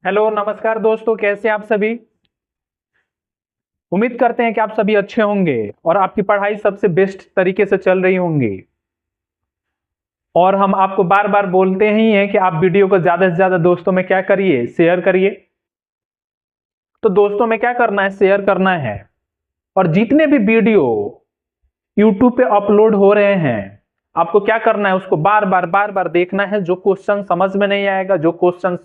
Hello नमस्कार दोस्तों, कैसे हैं आप सभी। उम्मीद करते हैं कि आप सभी अच्छे होंगे और आपकी पढ़ाई सबसे बेस्ट तरीके से चल रही होंगी। और हम आपको बार बार बोलते ही हैं कि आप वीडियो को ज्यादा से ज्यादा दोस्तों में क्या करिए, शेयर करिए। तो दोस्तों में क्या करना है, शेयर करना है। और जितने भी वीडियो यूट्यूब पे अपलोड हो रहे हैं, आपको क्या करना है, उसको बार बार देखना है। जो क्वेश्चन समझ में नहीं आएगा, जो क्वेश्चन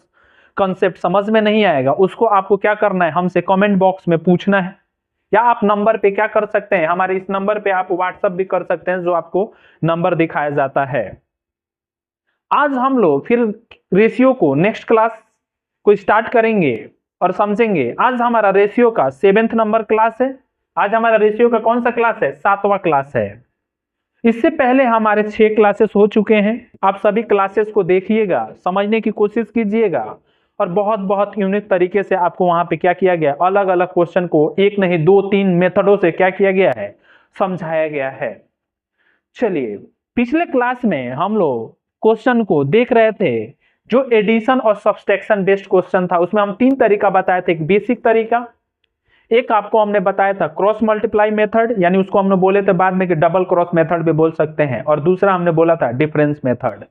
कंसेप्ट समझ में नहीं आएगा, उसको आपको क्या करना है, हमसे कमेंट बॉक्स में पूछना है। या आप नंबर पे क्या कर सकते हैं, हमारे इस नंबर पे आप व्हाट्सएप भी कर सकते हैं, जो आपको नंबर दिखाया जाता है। आज हम लोग फिर रेशियो को नेक्स्ट क्लास को स्टार्ट करेंगे और समझेंगे। आज हमारा रेशियो का 7th नंबर क्लास है। आज हमारा रेशियो का कौन सा क्लास है, 7वां क्लास है। इससे पहले हमारे 6 क्लासेस हो चुके हैं। आप सभी क्लासेस को देखिएगा, समझने की कोशिश कीजिएगा। और बहुत बहुत यूनिक तरीके से आपको वहां पे क्या किया गया, अलग अलग क्वेश्चन को एक नहीं दो तीन मेथडों से क्या किया गया है, समझाया गया है। चलिए, पिछले क्लास में हम लोग क्वेश्चन को देख रहे थे, जो एडिशन और सब्सट्रैक्शन बेस्ड क्वेश्चन था। उसमें हम 3 तरीका बताए थे। एक बेसिक तरीका, एक आपको हमने बताया था क्रॉस मल्टीप्लाई मेथड, यानी उसको हमने बोले थे बाद में कि डबल क्रॉस मेथड भी बोल सकते हैं। और दूसरा हमने बोला था डिफरेंस मेथड।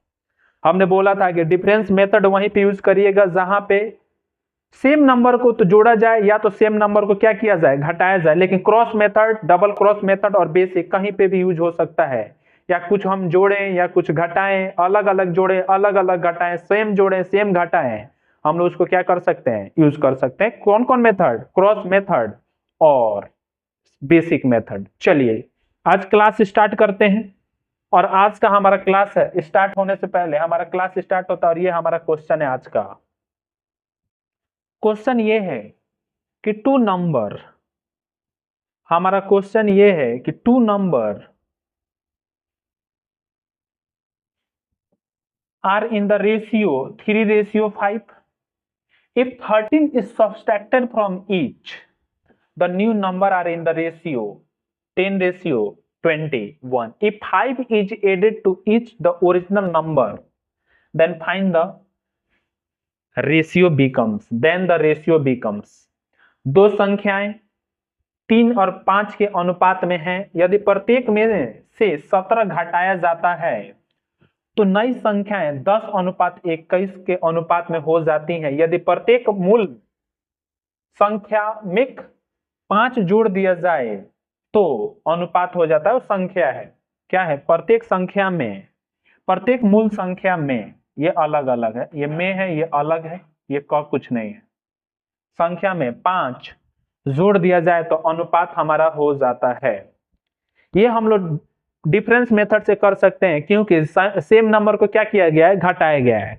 हमने बोला था कि डिफरेंस मेथड वहीं पे यूज करिएगा जहां पे सेम नंबर को तो जोड़ा जाए, या तो सेम नंबर को क्या किया जाए, घटाया जाए। लेकिन cross method, double cross method और बेसिक कहीं पे भी यूज हो सकता है। या कुछ हम जोड़ें या कुछ घटाएं, अलग अलग जोड़ें अलग अलग घटाएं, सेम जोड़ें सेम घटाएं, हम लोग उसको क्या कर सकते हैं, यूज कर सकते हैं। कौन कौन मेथड, क्रॉस मेथड और बेसिक मेथड। चलिए आज क्लास स्टार्ट करते हैं। और आज का हमारा क्लास है, स्टार्ट होने से पहले हमारा क्लास स्टार्ट होता है और ये हमारा क्वेश्चन है आज का। क्वेश्चन ये है कि टू नंबर, हमारा क्वेश्चन ये है कि two number are in the ratio 3:5। if 13 is subtracted from each, the new number are in the ratio 10:21. if 5 is added to each the original number, then find the ratio becomes, then the ratio becomes। दो संख्याएं 3 और 5 के अनुपात में हैं। यदि प्रत्येक में से 17 घटाया जाता है तो नई संख्याएं 10:21 के अनुपात में हो जाती हैं। यदि प्रत्येक मूल संख्या में 5 जोड़ दिया जाए तो अनुपात हो जाता है, वो संख्या है, क्या है, प्रत्येक संख्या में, प्रत्येक मूल संख्या में, ये अलग अलग है, ये में है, ये अलग है, ये कुछ नहीं है। संख्या में 5 जोड़ दिया जाए तो अनुपात हमारा हो जाता है। ये हम लोग डिफरेंस मेथड से कर सकते हैं, क्योंकि सेम नंबर को क्या किया गया है, घटाया गया है।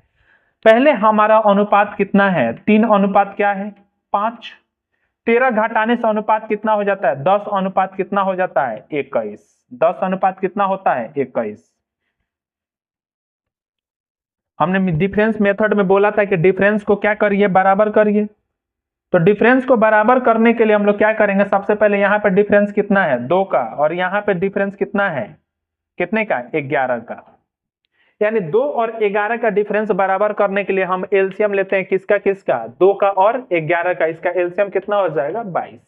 पहले हमारा अनुपात कितना है, 3 अनुपात क्या है, 5। 13 घटाने से अनुपात कितना हो जाता है, 10 अनुपात कितना हो जाता है, 21। 10 अनुपात कितना होता है, 21। हमने डिफरेंस मेथड में बोला था कि डिफरेंस को क्या करिए, बराबर करिए। तो डिफरेंस को बराबर करने के लिए हम लोग क्या करेंगे, सबसे पहले यहाँ पे डिफरेंस कितना है, 2 का, और यहाँ पे डिफरेंस कितना है, कितने का, 11 का। यानी 2 और 11 का डिफरेंस बराबर करने के लिए हम एलसीएम लेते हैं, किसका किसका, 2 का और 11 का। इसका एलसीएम कितना हो जाएगा, 22।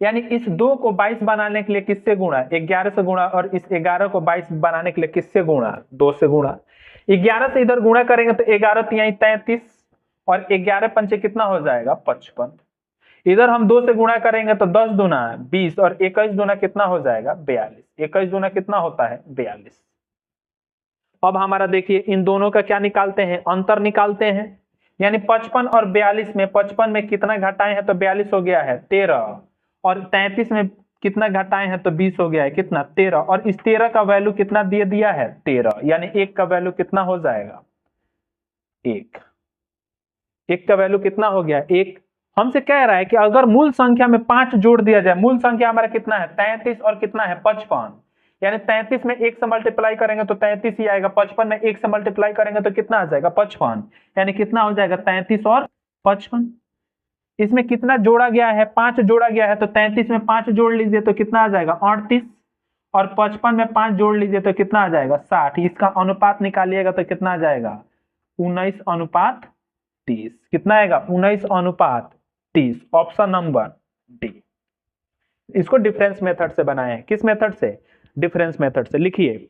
यानी इस 2 को 22 बनाने के लिए किससे गुणा, 11 से गुणा, और इस 11 को 22 बनाने के लिए किससे गुणा, 2 से गुणा। 11 से इधर गुणा करेंगे तो 11 तिहाई 33, और 11 पंचे कितना हो जाएगा, 55। इधर हम 2 से गुणा करेंगे तो 10 दूना 20, और 21 दूना कितना हो जाएगा, 42। 21 दूना कितना होता है, 42। अब हमारा देखिए, इन दोनों का क्या निकालते हैं, अंतर निकालते हैं। यानी 55 और 42 में, 55 में कितना घटाए हैं तो 42 हो गया है, 13। और 33 में कितना घटाए हैं तो 20 हो गया है, कितना, 13। और इस 13 का वैल्यू कितना दिया दिया है, 13। यानी 1 का वैल्यू कितना हो जाएगा, 1। 1 का वैल्यू कितना हो गया, 1। हमसे कह रहा है कि अगर मूल संख्या में 5 जोड़ दिया जाए, मूल संख्या हमारा कितना है, 33, और कितना है, 55। यानी 33 में 1 से मल्टीप्लाई करेंगे तो 33 ही आएगा, 55 में 1 से मल्टीप्लाई करेंगे तो कितना आ जाएगा, 55। यानी कितना हो जाएगा, 33 और 55। इसमें कितना जोड़ा गया है, 5 जोड़ा गया है, तो 33 में 5 जोड़ लीजिए तो कितना आ जाएगा, 38। और 55 में 5 जोड़ लीजिए तो कितना आ जाएगा, 60। इसका अनुपात निकालिएगा तो कितना आ जाएगा, 19:3। 30। कितना आएगा? 19:30। Option number D. इसको डिफरेंस मेथड से बनाए हैं। किस मेथड से? डिफरेंस मेथड से। लिखिए,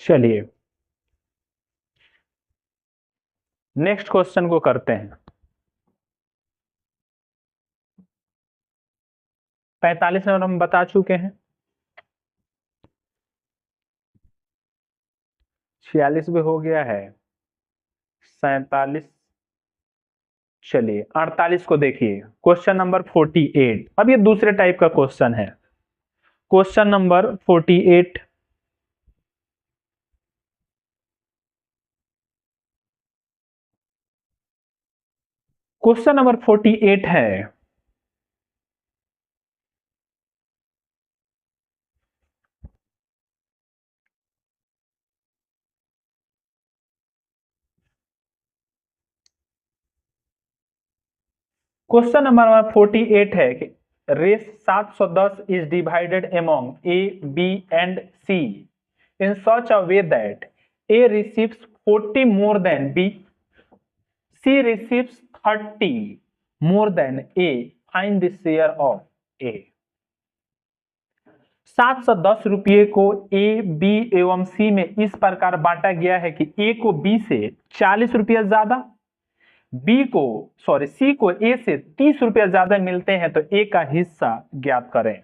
चलिए नेक्स्ट क्वेश्चन को करते हैं। 45 नंबर हम बता चुके हैं। 46 भी हो गया है। 47। चलिए 48 को देखिए। Question number 48। अब ये दूसरे टाइप का क्वेश्चन है। Question number 48। क्वेश्चन नंबर 48 है, क्वेश्चन नंबर 48 है कि Rs 710 is divided among A, B and C in such a way that A receives 40 more than B, C receives 30 more than A. Find the share of A. 710 को ए, B एवं सी में इस प्रकार बांटा गया है कि ए को बी से 40 रुपया ज्यादा, सी को ए से 30 रुपया ज्यादा मिलते हैं, तो ए का हिस्सा ज्ञात करें।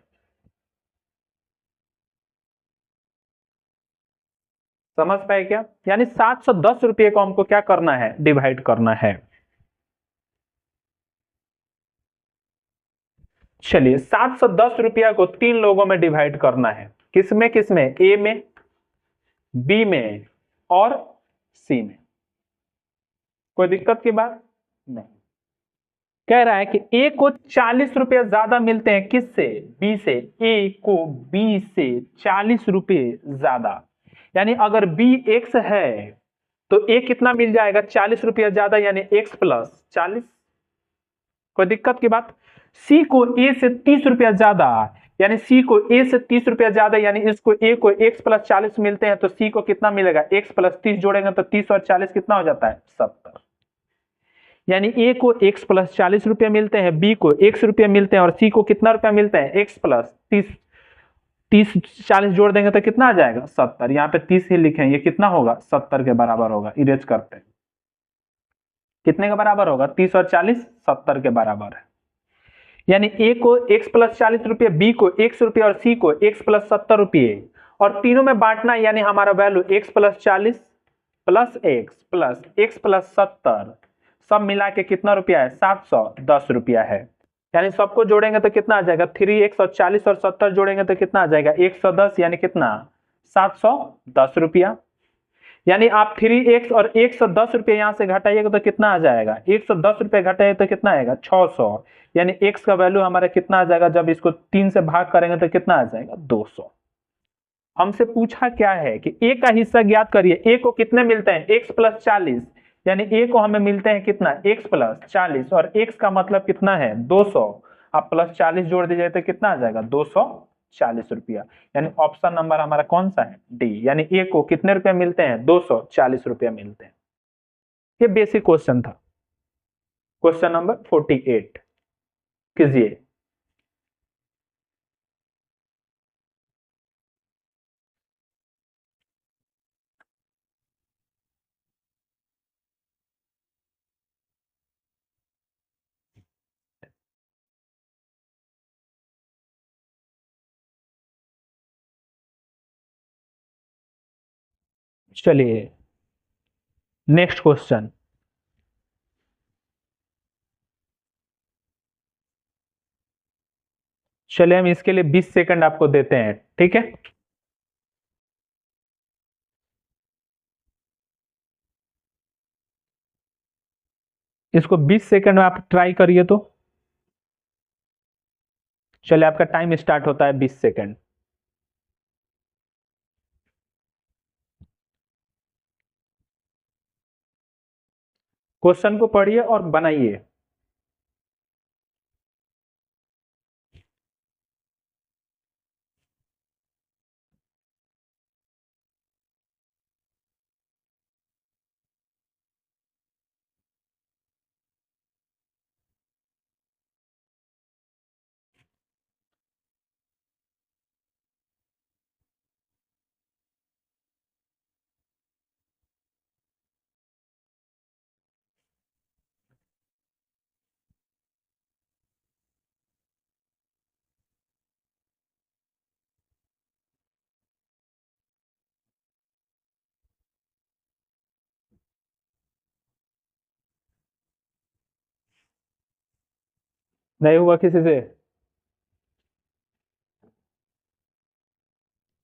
समझ पाए क्या? यानी 710 को हमको क्या करना है? डिवाइड करना है। चलिए 710 को 3 लोगों में डिवाइड करना है। किसमें किसमें? ए में, बी में और सी में। कोई दिक्कत की बात नहीं। कह रहा है कि ए को 40 रुपए ज्यादा मिलते हैं। किससे? बी से। ए को बी से 40 रुपए ज्यादा, यानी अगर बी एक्स है तो ए कितना मिल जाएगा? 40 रुपया ज्यादा, यानी एक्स प्लस 40। कोई दिक्कत की बात? सी को ए से 30 रुपया ज्यादा, यानी सी को ए से 30 रुपया ज्यादा, यानी इसको ए को एक्स प्लस 40 मिलते हैं, तो सी को कितना मिलेगा? एक्स प्लस 30 जोड़ेंगे तो 30 और 40 कितना हो जाता है? 70। यानी ए को एक्स प्लस 40 रुपया मिलते हैं, बी को एक्स रुपया मिलते हैं, और सी को कितना रुपया मिलते हैं? X plus 30। 30 40 जोड़ देंगे तो कितना आ जाएगा? 70। यहाँ पे 30 ही लिखें, ये कितना होगा? 70 के बराबर होगा। इरेज करते हैं, कितने के बराबर होगा? 30 और 40 70 के बराबर है। यानी ए को एक्स प्लस 40 रुपये, बी को एक्स रुपये और सी को एक्स प्लस 70 रुपये, और तीनों में बांटना, यानी हमारा value x plus 40 plus x plus 70 सब मिला के कितना रुपया है? 710 रुपया है। यानी सबको जोड़ेंगे तो कितना आ जाएगा? 3x और 40 और 70 जोड़ेंगे तो कितना आ जाएगा? 110, यानी कितना? 710 रुपया। यानी आप 3x और 110 रुपये यहां से घटाइएगा तो कितना आ जाएगा? 110 रुपये घटाइए तो कितना आएगा? 600। यानी x का वैल्यू हमारा कितना आ जाएगा? जब इसको 3 से भाग करेंगे तो कितना आ जाएगा? 200। हमसे पूछा क्या है कि a का हिस्सा ज्ञात करिए। a को कितने मिलते हैं? x प्लस 40, यानी a को हमें मिलते हैं कितना? x प्लस 40, और x का मतलब कितना है? 200। आप प्लस 40 जोड़ दीजिए तो कितना आ जाएगा? 240 रुपया। यानी ऑप्शन नंबर हमारा कौन सा है? डी। यानी a को कितने रुपए मिलते हैं? 240 रुपया मिलते हैं। ये बेसिक क्वेश्चन था। क्वेश्चन नंबर 48 कीजिए। चलिए नेक्स्ट क्वेश्चन। चलिए हम इसके लिए 20 सेकंड आपको देते हैं, ठीक है। इसको 20 सेकंड में आप ट्राई करिए तो। चलिए आपका टाइम स्टार्ट होता है 20 सेकंड। क्वेश्चन को पढ़िए और बनाइए। नहीं हुआ किसी से?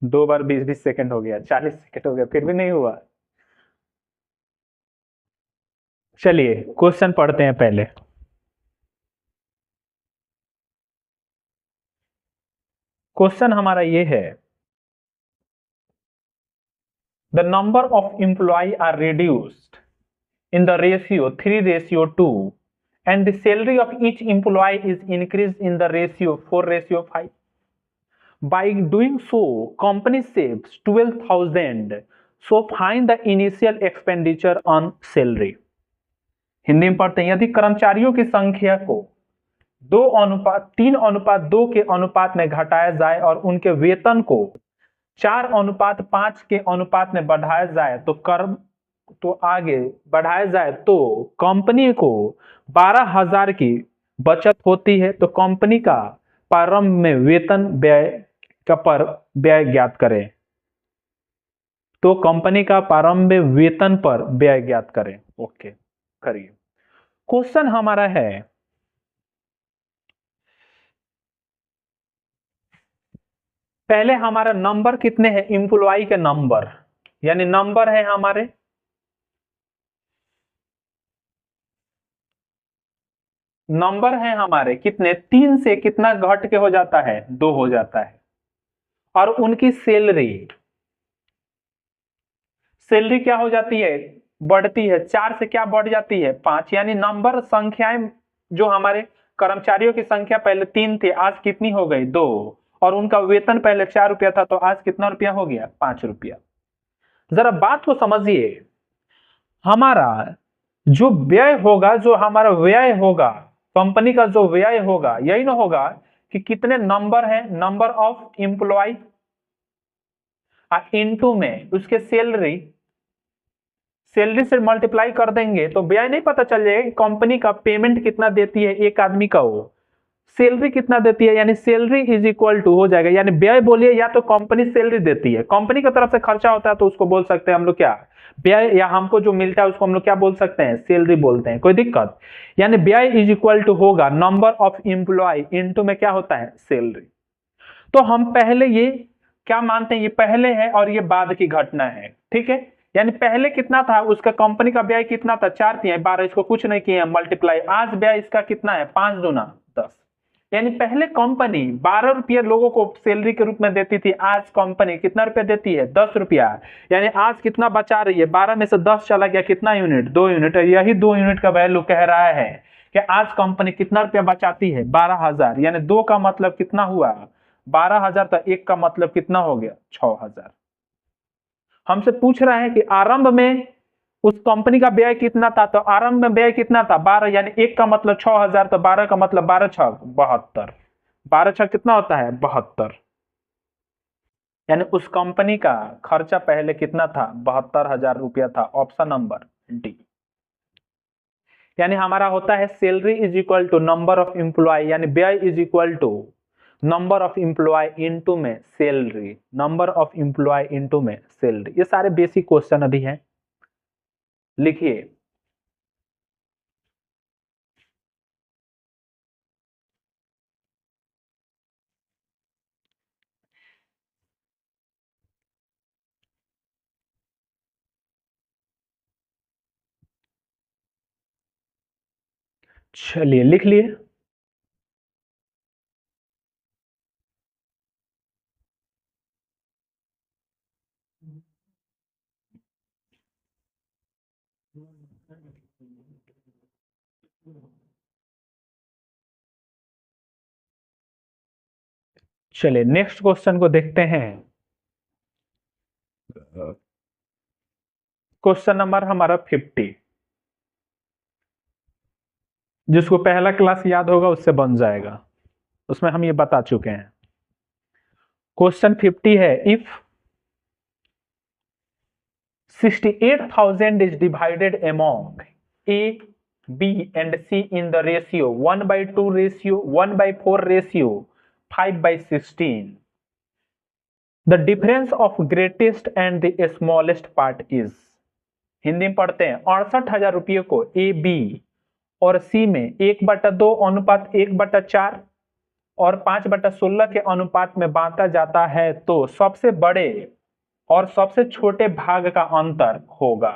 2 बार 20-20 सेकंड हो गया, 40 सेकंड हो गया, फिर भी नहीं हुआ। चलिए क्वेश्चन पढ़ते हैं पहले। क्वेश्चन हमारा ये है, the number of employ are reduced in the ratio 3:2 and the salary of each employee is increased in the ratio 4:5. By doing so, company saves 12,000. So find the initial expenditure on salary. Hindi में पढ़ते हैं, यदि कर्मचारियों की संख्या को 3:2 के अनुपात में घटाया जाए और उनके वेतन को 4:5 के अनुपात में बढ़ाया जाए तो आगे बढ़ाया जाए तो कंपनी को 12,000 की बचत होती है। तो कंपनी का प्रारंभ में वेतन व्यय का पर व्यय ज्ञात करें। तो कंपनी का प्रारंभ में वेतन पर व्यय ज्ञात करें। ओके करिए। क्वेश्चन हमारा है, पहले हमारा नंबर कितने हैं, एम्प्लॉय के नंबर, यानी नंबर है हमारे, नंबर है हमारे कितने, 3 से कितना घट के हो जाता है, 2 हो जाता है। और उनकी सैलरी क्या हो जाती है, बढ़ती है, 4 से क्या बढ़ जाती है, 5। यानी नंबर संख्याएं जो हमारे कर्मचारियों की संख्या पहले 3 थी, आज कितनी हो गई, 2। और उनका वेतन पहले 4 रुपया था, तो आज कितना रुपया हो गया, 5 रुपया। जरा बात को समझिए, हमारा जो व्यय होगा, जो हमारा व्यय होगा, कंपनी का जो व्यय होगा, यही ना होगा कि कितने नंबर है, नंबर ऑफ एम्प्लॉय इनटू में उसके सैलरी से मल्टीप्लाई कर देंगे तो व्यय नहीं पता चल जाएगा कि कंपनी का पेमेंट कितना देती है एक आदमी का, वो सैलरी कितना देती है, यानी सैलरी इज इक्वल टू हो जाएगा, यानी व्यय बोलिए या तो कंपनी सैलरी देती है, कंपनी की तरफ से खर्चा होता है तो उसको बोल सकते हैं हम लोग क्या, व्यय, या हमको जो मिलता है उसको हम लोग क्या बोल सकते हैं, सैलरी बोलते हैं, कोई दिक्कत। यानी व्यय इज इक्वल टू होगा नंबर ऑफ एम्प्लॉय इनटू में क्या होता है, सैलरी। तो हम पहले ये क्या मानते हैं, ये पहले है और ये बाद की घटना है, ठीक है। यानी पहले कितना था, उसका कंपनी का व्यय कितना था, 4 थी, 12, इसको कुछ नहीं किए मल्टीप्लाई, आज व्यय इसका कितना है, 5 दूना 10। यानी पहले कंपनी 12 रुपये लोगों को सैलरी के रूप में देती थी, आज कंपनी कितना रुपया देती है, 10 रुपया। यानी आज कितना बचा रही है, 12 में से 10 चला गया, कितना यूनिट, 2 यूनिट। यही 2 यूनिट का वैल्यू कह रहा है कि आज कंपनी कितना रुपया बचाती है, 12,000। यानी 2 का मतलब कितना हुआ, 12,000, तो 1 का मतलब कितना हो गया, 6,000। हमसे पूछ रहा है कि आरंभ में उस कंपनी का व्यय कितना था, तो आरंभ में व्यय कितना था, 12, यानी 1 का मतलब 6,000, तो 12 का मतलब 12 6 72, 12 6 कितना होता है, 72। यानी उस कंपनी का खर्चा पहले कितना था, 72,000 रुपया था, ऑप्शन नंबर डी। यानी हमारा होता है salary is equal to number of employ, यानी व्यय is equal to number of employ into में salary, number of employ into में सैलरी, ये सारे बेसिक क्वेश्चन अभी हैं, लिखिए। चलिए लिख लिए। चलिए नेक्स्ट क्वेश्चन को देखते हैं। क्वेश्चन नंबर हमारा 50, जिसको पहला क्लास याद होगा उससे बन जाएगा, उसमें हम ये बता चुके हैं। क्वेश्चन 50 है, if 68,000 is divided among A, B and C in the ratio 1/2 ratio, 1/4 ratio, 5/16. The difference of greatest and the smallest part is, Hindi में पढ़ते हैं, 68,000 रुपये को ए, बी और सी में 1/2 अनुपात 1/4 और 5/16 के अनुपात में बांटा जाता है, तो सबसे बड़े और सबसे छोटे भाग का अंतर होगा।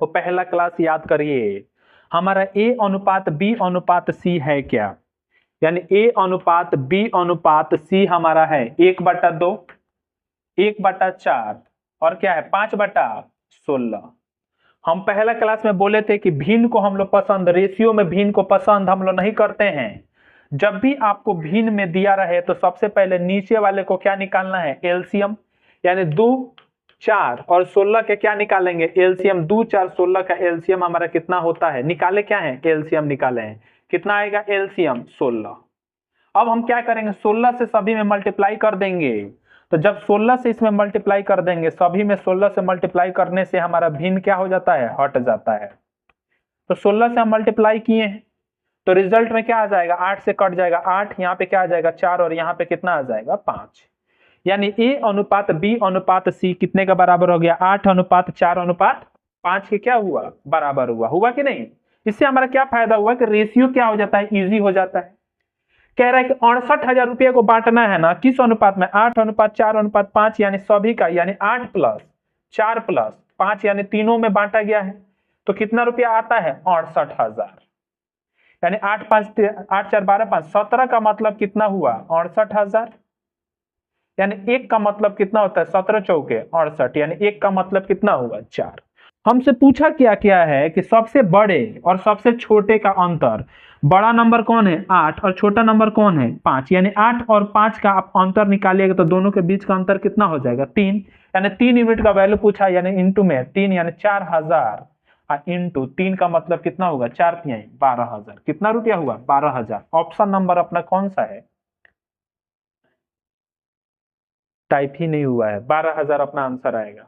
तो पहला क्लास याद करिए, हमारा ए अनुपात बी अनुपात सी है क्या, यानी ए अनुपात बी अनुपात सी हमारा है 1/2, 1/4 और क्या है 5/16। हम पहला क्लास में बोले थे कि भिन्न को हम लोग पसंद, रेशियो में भिन्न को पसंद हम लोग नहीं करते हैं। जब भी आपको भिन्न में दिया रहे तो सबसे पहले नीचे वाले को क्या निकालना है, एलसीएम, यानी 2, 4 और 16 के क्या निकालेंगे, एलसीएम। 2, 4, 16 का एलसीएम हमारा कितना होता है, निकाले क्या है, एलसीएम निकाले हैं, कितना आएगा एलसीएम 16। अब हम क्या करेंगे, 16 से सभी में मल्टीप्लाई कर देंगे। तो जब 16 से इसमें मल्टीप्लाई कर देंगे, सभी में 16 से मल्टीप्लाई करने से हमारा भिन्न क्या हो जाता है, हट जाता है। तो 16 से हम मल्टीप्लाई किए हैं तो रिजल्ट में क्या आ जाएगा, 8 से कट जाएगा 8, यहाँ पे क्या आ जाएगा 4 और यहाँ पे कितना आ जाएगा 5। यानी ए अनुपात बी अनुपात सी कितने का बराबर हो गया, 8/4/5 के क्या हुआ, बराबर हुआ, हुआ कि नहीं। इससे हमारा क्या फायदा हुआ कि रेशियो क्या हो जाता है, इजी हो जाता है। कह रहा है कि 68,000 रुपये को बांटना है ना, किस अनुपात में, 8/4/5, यानी सभी का, यानी 8 + 4 + 5 यानी तीनों में बांटा गया है। तो कितना रुपया आता है, 68,000, यानी 8 5 8 4 12 5 17 का मतलब कितना हुआ, 68,000। यानी एक का मतलब कितना होता है, 17 चौके 68, यानी एक का मतलब कितना हुआ, 4। हमसे पूछा क्या क्या है कि सबसे बड़े और सबसे छोटे का अंतर, बड़ा नंबर कौन है 8 और छोटा नंबर कौन है 5, यानी 8 और 5 का आप अंतर निकालिएगा तो दोनों के बीच का अंतर कितना हो जाएगा 3, यानी 3 यूनिट का वैल्यू पूछा, यानी इंटू में 3 यानी 4,000 इंटू 3 का मतलब कितना होगा, 4×3 12,000, कितना रुपया हुआ 12,000। ऑप्शन नंबर अपना कौन सा है, टाइप ही नहीं हुआ है, 12,000 अपना आंसर आएगा।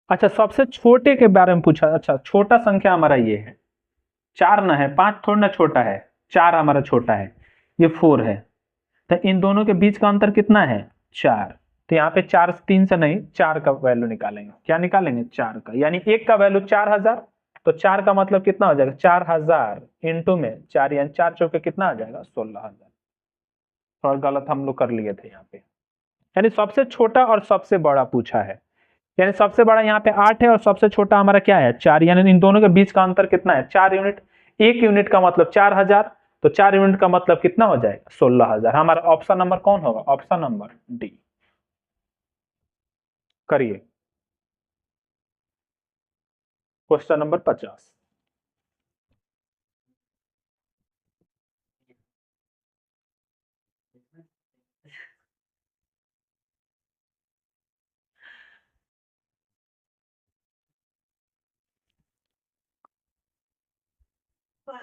अच्छा सबसे छोटे के बारे में पूछा, अच्छा छोटा संख्या हमारा ये है 4 ना है, 5 थोड़ा ना छोटा है, 4 हमारा छोटा है, ये 4 है। तो इन दोनों के बीच का अंतर कितना है 4। तो यहाँ पे 4 3 से नहीं, 4 का वैल्यू निकालेंगे, क्या निकालेंगे 4 का, यानी एक का वैल्यू 4,000, तो 4 का मतलब कितना हो जाएगा 4,000 इंटू में 4, यानी 4 चौके कितना आ जाएगा 16,000। थोड़ा गलत हम लोग कर लिए थे यहाँ पे, यानी सबसे छोटा और सबसे बड़ा पूछा है, यानी सबसे बड़ा यहाँ पे 8 है और सबसे छोटा हमारा क्या है 4, यानी इन दोनों के बीच का अंतर कितना है 4 यूनिट। 1 यूनिट का मतलब 4,000, तो 4 यूनिट का मतलब कितना हो जाएगा 16,000। हमारा ऑप्शन नंबर कौन होगा, ऑप्शन नंबर डी। करिए क्वेश्चन नंबर 50।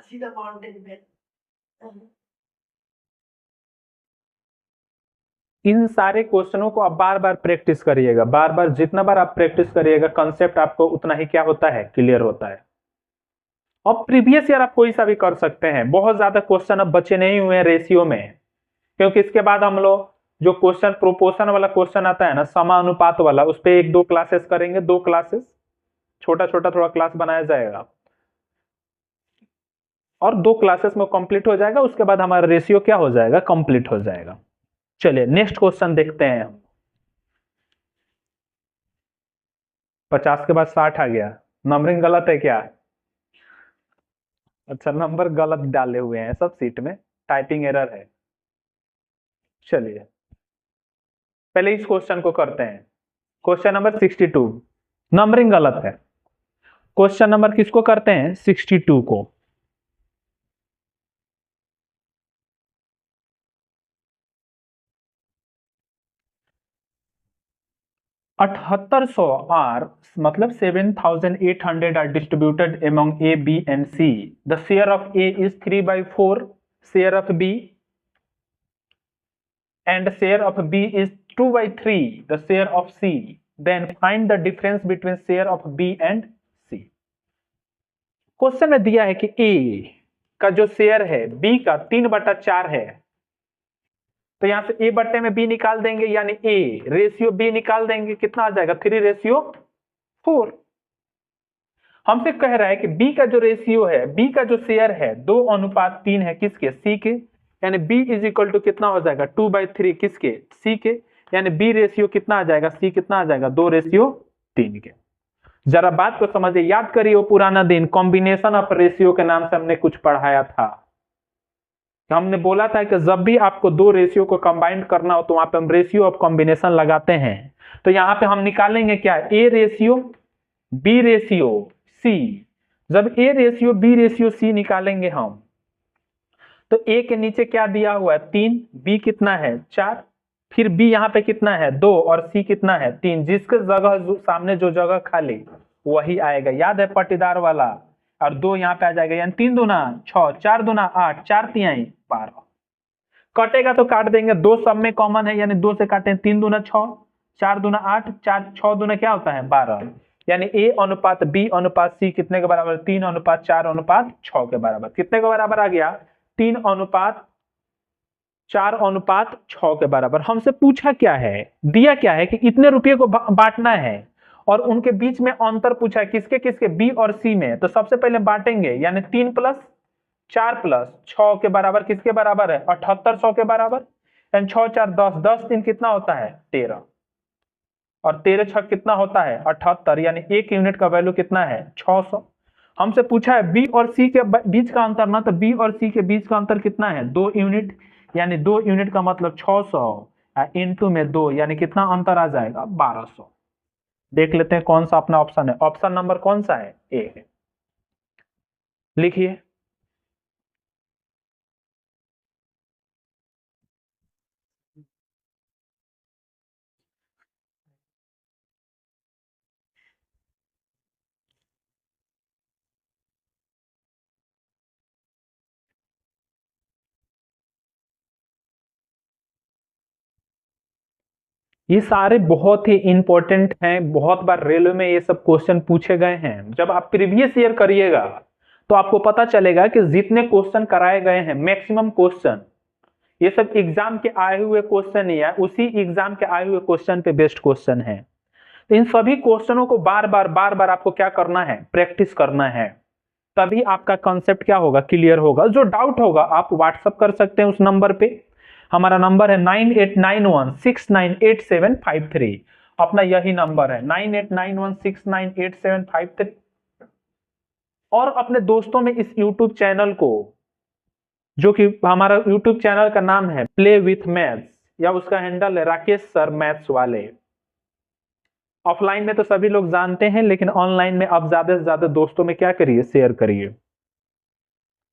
सीधा माउंटेन पे। इन सारे क्वेश्चनों को आप बार बार प्रैक्टिस करिएगा, बार बार जितना बार आप प्रैक्टिस करिएगा कंसेप्ट आपको उतना ही क्या होता है, क्लियर होता है। अब प्रीवियस ईयर आप कोई सा भी कर सकते हैं, बहुत ज्यादा क्वेश्चन अब बचे नहीं हुए हैं रेशियो में, क्योंकि इसके बाद हम लोग जो क्वेश्चन प्रोपोर्शन वाला क्वेश्चन आता है ना, समानुपात वाला, उस पर 1-2 क्लासेस करेंगे, 2 क्लासेस, छोटा छोटा थोड़ा क्लास बनाया जाएगा और 2 क्लासेस में कंप्लीट हो जाएगा। उसके बाद हमारा रेशियो क्या हो जाएगा, कंप्लीट हो जाएगा। चलिए नेक्स्ट क्वेश्चन देखते हैं हम। 50 के बाद 60 आ गया, नंबरिंग गलत है क्या? अच्छा, नंबर गलत डाले हुए हैं सब सीट में, टाइपिंग एरर है। चलिए पहले इस क्वेश्चन को करते हैं। क्वेश्चन नंबर 62, नंबरिंग गलत है। क्वेश्चन नंबर किसको करते हैं, 62 को। 7800 आर मतलब 7800 are distributed among A, B and C. The share of A is 3/4, share of B and share of B is 2/3 the share of C, then find the difference between share of B and C। Question में दिया है कि A का जो share है B का 3/4 है, तो यहां से A बट्टे में B निकाल देंगे, यानी A रेशियो B निकाल देंगे, कितना आ जाएगा 3/4। हमसे कह रहा है कि B का जो रेशियो है, B का जो शेयर है 2:3 है, किसके, C के, यानी B इज इक्वल टू कितना हो जाएगा 2/3 किसके, C के, यानी B रेशियो कितना आ जाएगा, C कितना आ जाएगा 2/3 के। जरा बात को समझिए, याद करिए वो पुराना दिन, कॉम्बिनेशन ऑफ रेशियो के नाम से हमने कुछ पढ़ाया था। हमने बोला था कि जब भी आपको 2 रेशियो को कंबाइन करना हो तो वहां पे हम रेशियो ऑफ कॉम्बिनेशन लगाते हैं। तो यहाँ पे हम निकालेंगे क्या, A ratio B ratio C। जब A ratio B ratio C निकालेंगे हम, तो A के नीचे क्या दिया हुआ है 3, B कितना है 4, फिर B यहाँ पे कितना है 2 और C कितना है 3, जिसके जगह सामने जो जगह खाली वही आएगा, याद है पट्टीदार वाला, और 2 यहाँ पे आ जाएगा, यानी 3 दूना 6, 4 दूना 8, 4 तिहाई 12। कटेगा तो काट देंगे, 2 सब में कॉमन है, यानी 2 से काटें, 3 दूना 6, 4 दूना 8, 4 6 दूना क्या होता है 12, यानी A अनुपात B अनुपात C कितने के बराबर, 3:4:6 के बराबर। कितने के बराबर आ गया, 3:4:6 के बराबर। हमसे पूछा क्या है, दिया क्या है कि इतने रुपये को बांटना है, और उनके बीच में अंतर पूछा है, किसके किसके, बी और सी में। तो सबसे पहले बांटेंगे, यानी 3 + 4 + 6 के बराबर किसके बराबर है 7800 के बराबर, यानी 6 4 10, 10 3 कितना होता है 13, और 13 6 कितना होता है 78, यानी 1 यूनिट का वैल्यू कितना है 600। हमसे पूछा है बी और सी के बीच का अंतर ना, तो बी और सी के बीच का अंतर कितना है 2 यूनिट, यानी 2 यूनिट का मतलब 600 इंटू में 2, यानी कितना अंतर आ जाएगा 1200। देख लेते हैं कौन सा अपना ऑप्शन है, ऑप्शन नंबर कौन सा है, ए है। लिखिए ये सारे बहुत ही इंपॉर्टेंट हैं, बहुत बार रेलवे में ये सब क्वेश्चन पूछे गए हैं। जब आप प्रीवियस ईयर करिएगा तो आपको पता चलेगा कि जितने क्वेश्चन कराए गए हैं मैक्सिमम क्वेश्चन ये सब एग्जाम के आए हुए क्वेश्चन ही है, उसी एग्जाम के आए हुए क्वेश्चन पे बेस्ड क्वेश्चन है। तो इन सभी क्वेश्चनों को बार बार आपको क्या करना है, प्रैक्टिस करना है, तभी आपका कॉन्सेप्ट क्या होगा, क्लियर होगा। जो डाउट होगा आप व्हाट्सअप कर सकते हैं उस नंबर पे, हमारा नंबर है 9891698753, अपना यही नंबर है 9891698753। और अपने दोस्तों में इस YouTube चैनल को, जो कि हमारा YouTube चैनल का नाम है प्ले विथ मैथ्स, या उसका हैंडल है राकेश सर मैथ्स वाले। ऑफलाइन में तो सभी लोग जानते हैं, लेकिन ऑनलाइन में आप ज्यादा से ज्यादा दोस्तों में क्या करिए, शेयर करिए।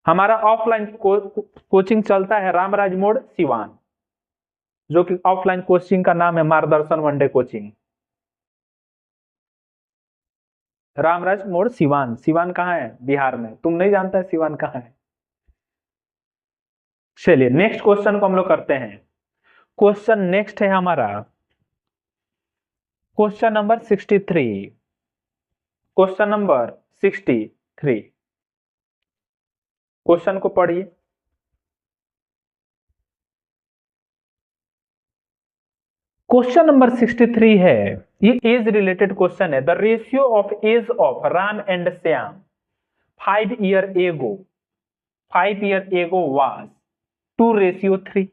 हमारा ऑफलाइन कोचिंग चलता है रामराज मोड़ सिवान, जो कि ऑफलाइन कोचिंग का नाम है मार्गदर्शन वनडे कोचिंग। रामराज मोड़ सिवान, सिवान कहाँ है, बिहार में, तुम नहीं जानता है सिवान कहाँ है। चलिए नेक्स्ट क्वेश्चन को हम लोग करते हैं। क्वेश्चन नेक्स्ट है हमारा question number 63। Question number 63, question को पढ़िए। क्वेश्चन नंबर 63 है, ये एज रिलेटेड क्वेश्चन है। The ratio of age of Ram and Shyam 5 year ago 5 year ago was 2:3,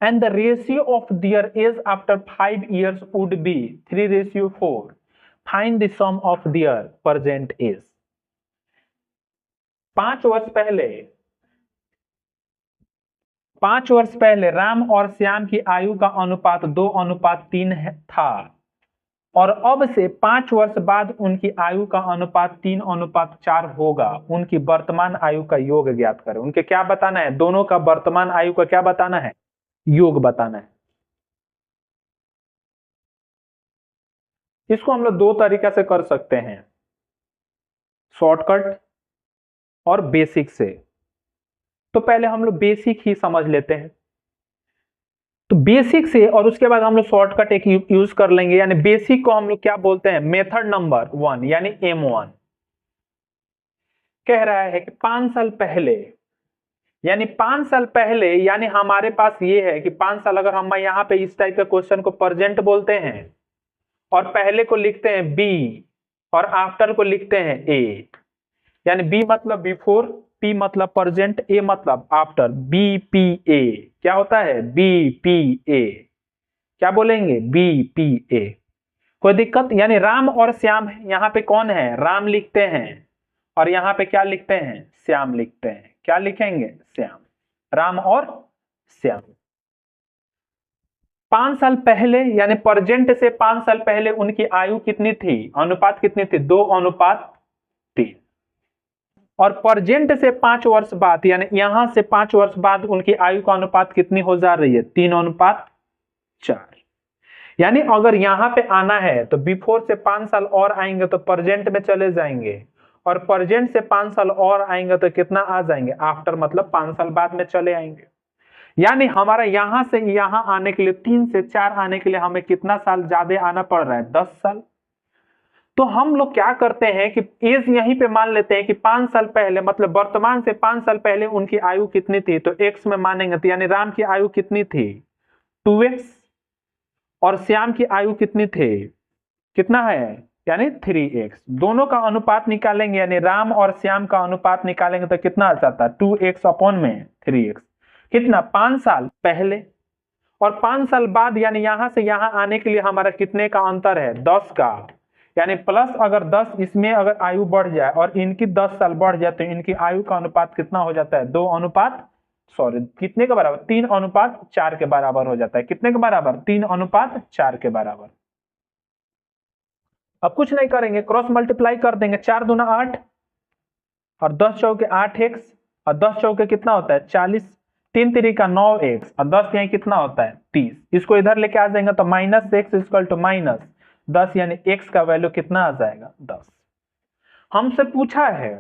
and the ratio of their age after 5 years would be 3:4. Find the sum of their present age। 5 वर्ष पहले 5 वर्ष पहले राम और श्याम की आयु का अनुपात 2:3 था, और अब से 5 वर्ष बाद उनकी आयु का अनुपात 3:4 होगा। उनकी वर्तमान आयु का योग ज्ञात करें। उनके क्या बताना है? दोनों का वर्तमान आयु का क्या बताना है? योग बताना है। इसको हम लोग दो तरीका से कर सकते हैं, शॉर्टकट और बेसिक से। तो पहले हम लोग बेसिक ही समझ लेते हैं। तो बेसिक से और उसके बाद हम लोग शॉर्टकट एक यूज कर लेंगे। यानी बेसिक को हम लोग क्या बोलते हैं? मेथड नंबर 1 यानी M1। कह रहा है कि 5 साल पहले, यानी 5 साल पहले, यानी हमारे पास ये है कि 5 साल, अगर हम यहाँ पे इस टाइप के क्वेश्चन को प्रेजेंट बोलते हैं और पहले को लिखते हैं B और आफ्टर को लिखते हैं A, यानी B मतलब बिफोर, P मतलब प्रेजेंट, A मतलब आफ्टर, BPA क्या होता है? BPA क्या बोलेंगे? BPA। कोई दिक्कत? यानी राम और श्याम, यहाँ पे कौन है? राम लिखते हैं और यहाँ पे क्या लिखते हैं? श्याम लिखते हैं। क्या लिखेंगे? श्याम। राम और श्याम। 5 साल पहले यानी प्रेजेंट से 5 साल पहले उनकी आयु कितनी थी? अनुपात कितनी थी? 2:3। और प्रेजेंट से 5 वर्ष बाद, यानी यहां से 5 वर्ष बाद उनकी आयु का अनुपात कितनी हो जा रही है? 3:4। यानी अगर यहां पे आना है तो बिफोर से 5 साल और आएंगे तो प्रेजेंट में चले जाएंगे, और प्रेजेंट से 5 साल और आएंगे तो कितना आ जाएंगे? आफ्टर, मतलब 5 साल बाद में चले आएंगे। यानी हमारा यहां से यहां आने के लिए, 3 से 4 आने के लिए हमें कितना साल ज्यादा आना पड़ रहा है? 10 साल। तो हम लोग क्या करते हैं कि एज यहीं पे मान लेते हैं कि 5 साल पहले, मतलब वर्तमान से 5 साल पहले उनकी आयु कितनी थी, तो एक्स में मानेंगे। तो यानी राम की आयु कितनी थी? 2x। और श्याम की आयु कितनी थी? कितना है? यानी 3x। दोनों का अनुपात निकालेंगे, यानी राम और श्याम का अनुपात निकालेंगे तो कितना आ जाता है? 2x अपॉन में 3x। कितना? 5 साल पहले। और 5 साल बाद, यानी यहां से यहां आने के लिए हमारा कितने का अंतर है? 10 का। यानी प्लस अगर 10 इसमें अगर आयु बढ़ जाए और इनकी 10 साल बढ़ जाए तो इनकी आयु का अनुपात कितना हो जाता है? कितने के बराबर? 3:4 के बराबर हो जाता है। कितने के बराबर? 3:4 के बराबर। अब कुछ नहीं करेंगे, क्रॉस मल्टीप्लाई कर देंगे। 4 दूना 8 और 10 चौके 8x, और 10 चौके कितना होता है? 40, 3 तिरिका 9x, और 10 यहाँ कितना होता है? 30। इसको इधर लेके आ जाएंगे तो -x इक्वल टू -10, यानी x का वैल्यू कितना आ जाएगा? 10। हमसे पूछा है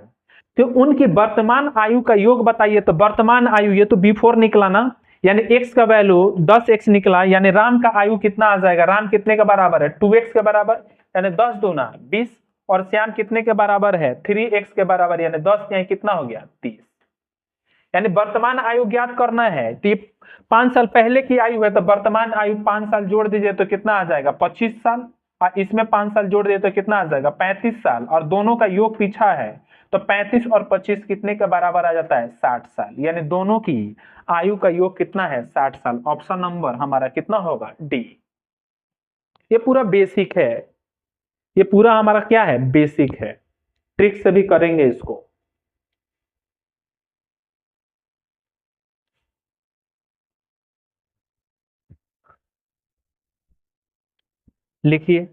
कि उनकी वर्तमान आयु का योग बताइए। तो वर्तमान आयु, ये तो बिफोर निकला ना, यानी x का वैल्यू 10x निकला। यानी राम का आयु कितना आ जाएगा? राम कितने का बराबर है? 2x के बराबर, यानी 10 दूना 20। और श्याम कितने के बराबर है? 3x के बराबर, यानी 10 यहाँ कितना हो गया? 30। यानी वर्तमान आयु ज्ञात करना है। 5 साल पहले की आयु है तो वर्तमान आयु 5 साल जोड़ दीजिए तो कितना आ जाएगा? 25 साल। और इसमें 5 साल जोड़ दिए तो कितना आ जाएगा? 35 साल। और दोनों का योग पीछा है तो 35 और 25 कितने के बराबर आ जाता है? 60 साल। यानी दोनों की आयु का योग कितना है? 60 साल। ऑप्शन नंबर हमारा कितना होगा? डी। ये पूरा बेसिक है, ये पूरा हमारा क्या है? बेसिक है। ट्रिक से भी करेंगे इसको। लिखिए।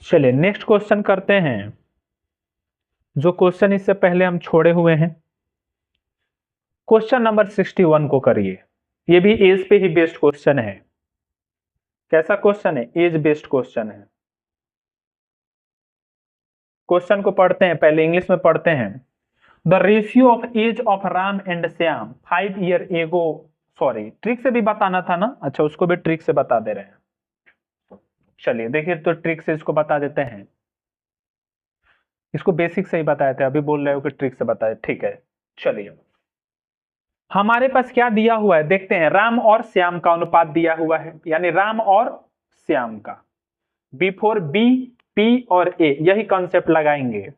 चलिए नेक्स्ट क्वेश्चन करते हैं, जो क्वेश्चन इससे पहले हम छोड़े हुए हैं। क्वेश्चन नंबर 61 को करिए। ये भी एज पे ही बेस्ड क्वेश्चन है। कैसा क्वेश्चन है? एज बेस्ड क्वेश्चन है। क्वेश्चन को पढ़ते हैं, पहले इंग्लिश में पढ़ते हैं। The ratio of age of Ram and Shyam 5 year ago, sorry trick से भी बताना था ना, अच्छा उसको भी ट्रिक से बता दे रहे हैं। चलिए देखिए, तो ट्रिक से इसको बता देते हैं। इसको बेसिक से ही बताए थे, अभी बोल रहे हो कि ट्रिक से बताए, ठीक है। चलिए हमारे पास क्या दिया हुआ है देखते हैं। राम और श्याम का अनुपात दिया हुआ है, यानी राम और श्याम का, बिफोर बी, पी और ए, यही कॉन्सेप्ट लगाएंगे।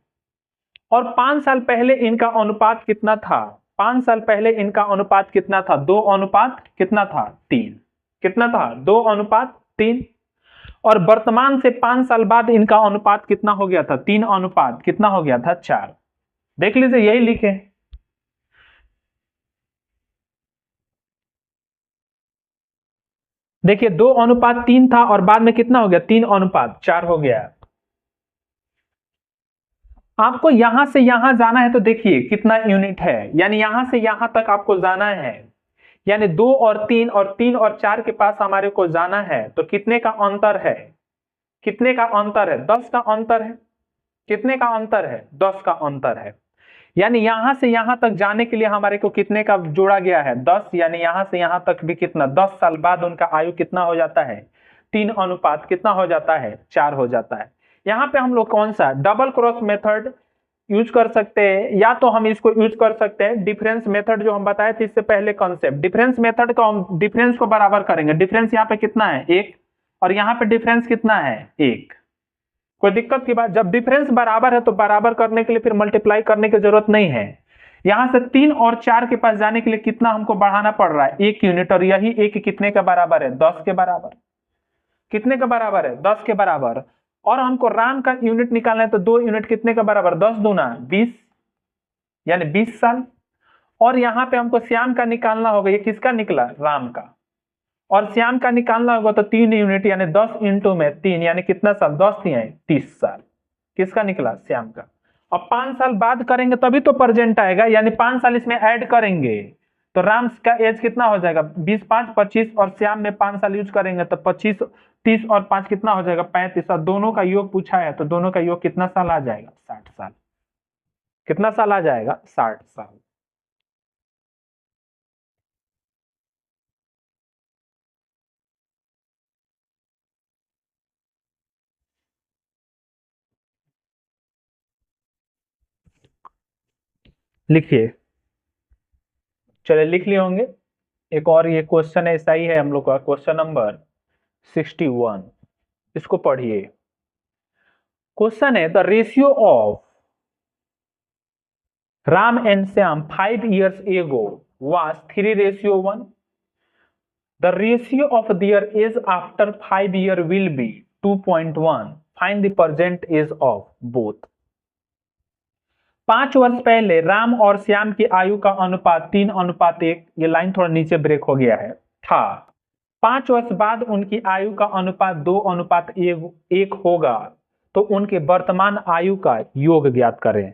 और 5 साल पहले इनका अनुपात कितना था? 5 साल पहले इनका अनुपात कितना था? 2 अनुपात कितना था? 3। कितना था? 2 अनुपात 3। और वर्तमान से 5 साल बाद इनका अनुपात कितना हो गया था? 3 अनुपात कितना हो गया था? 4। देख लीजिए, यही लिखे। देखिए 2 अनुपात 3 था और बाद में कितना हो गया? 3 अनुपात 4 हो गया। आपको यहां से यहां जाना है तो देखिए कितना यूनिट है, यानी यहां से यहां तक आपको जाना है, यानी 2 और 3 और 3 और 4 के पास हमारे को जाना है। तो कितने का अंतर है? कितने का अंतर है? 10 का अंतर है। कितने का अंतर है? 10 का अंतर है। यानी यहां से यहां तक जाने के लिए हमारे को कितने का जोड़ा गया है? 10। यानी यहां से यहां तक भी कितना? 10 साल बाद उनका आयु कितना हो जाता है? 3 अनुपात कितना हो जाता है? 4 हो जाता है। यहां पे हम लोग कौन सा डबल क्रॉस मेथड यूज कर सकते हैं, या तो हम इसको यूज कर सकते हैं डिफरेंस मेथड, जो हम बताए थे इससे पहले कॉन्सेप्ट। डिफरेंस मेथड को हम डिफरेंस को बराबर करेंगे। डिफरेंस यहाँ पे कितना है? 1, और यहाँ पे डिफरेंस कितना है? 1। कोई दिक्कत की बात? जब डिफरेंस बराबर है तो बराबर करने के लिए फिर मल्टीप्लाई करने की जरूरत नहीं है। यहां से 3 और 4 के पास जाने के लिए कितना हमको बढ़ाना पड़ रहा है? 1 यूनिट, और यही 1 कितने के बराबर है? 10 के बराबर। कितने के बराबर है? 10 के बराबर। और हमको राम का यूनिट निकालना है तो 2 यूनिट कितने का बराबर? 10 दूना 20, यानी 20 साल। और यहां पे हमको श्याम का निकालना होगा। ये किसका निकला? राम का। और श्याम का निकालना होगा तो 3 यूनिट, यानी 10 इंटू में 3, यानी कितना साल? 10 3 30 साल। किसका निकला? श्याम का। अब 5 साल बाद करेंगे तभी तो प्रेजेंट आएगा, यानी 5 साल इसमें ऐड करेंगे तो राम का एज कितना हो जाएगा? 20 5 25, और श्याम में 5 साल यूज करेंगे तो 25, 30 और 5 कितना हो जाएगा? 35। और दोनों का योग पूछा है तो दोनों का योग कितना साल आ जाएगा? 60 साल। कितना साल आ जाएगा? 60 साल। लिखिए। चलिए लिख लिए होंगे। एक और ये क्वेश्चन ऐसा ही है हम लोग का, क्वेश्चन नंबर 61। इसको पढ़िए। क्वेश्चन है the ratio of Ram and Shyam 5 years ago was 3:1. The ratio of their age after 5 years will be 2.1. Find the present age of both. 5 वर्ष पहले राम और श्याम की आयु का अनुपात 3:1, ये लाइन थोड़ा नीचे ब्रेक हो गया है, था। 5 वर्ष बाद उनकी आयु का अनुपात 2:1 होगा। तो उनके वर्तमान आयु का योग ज्ञात करें।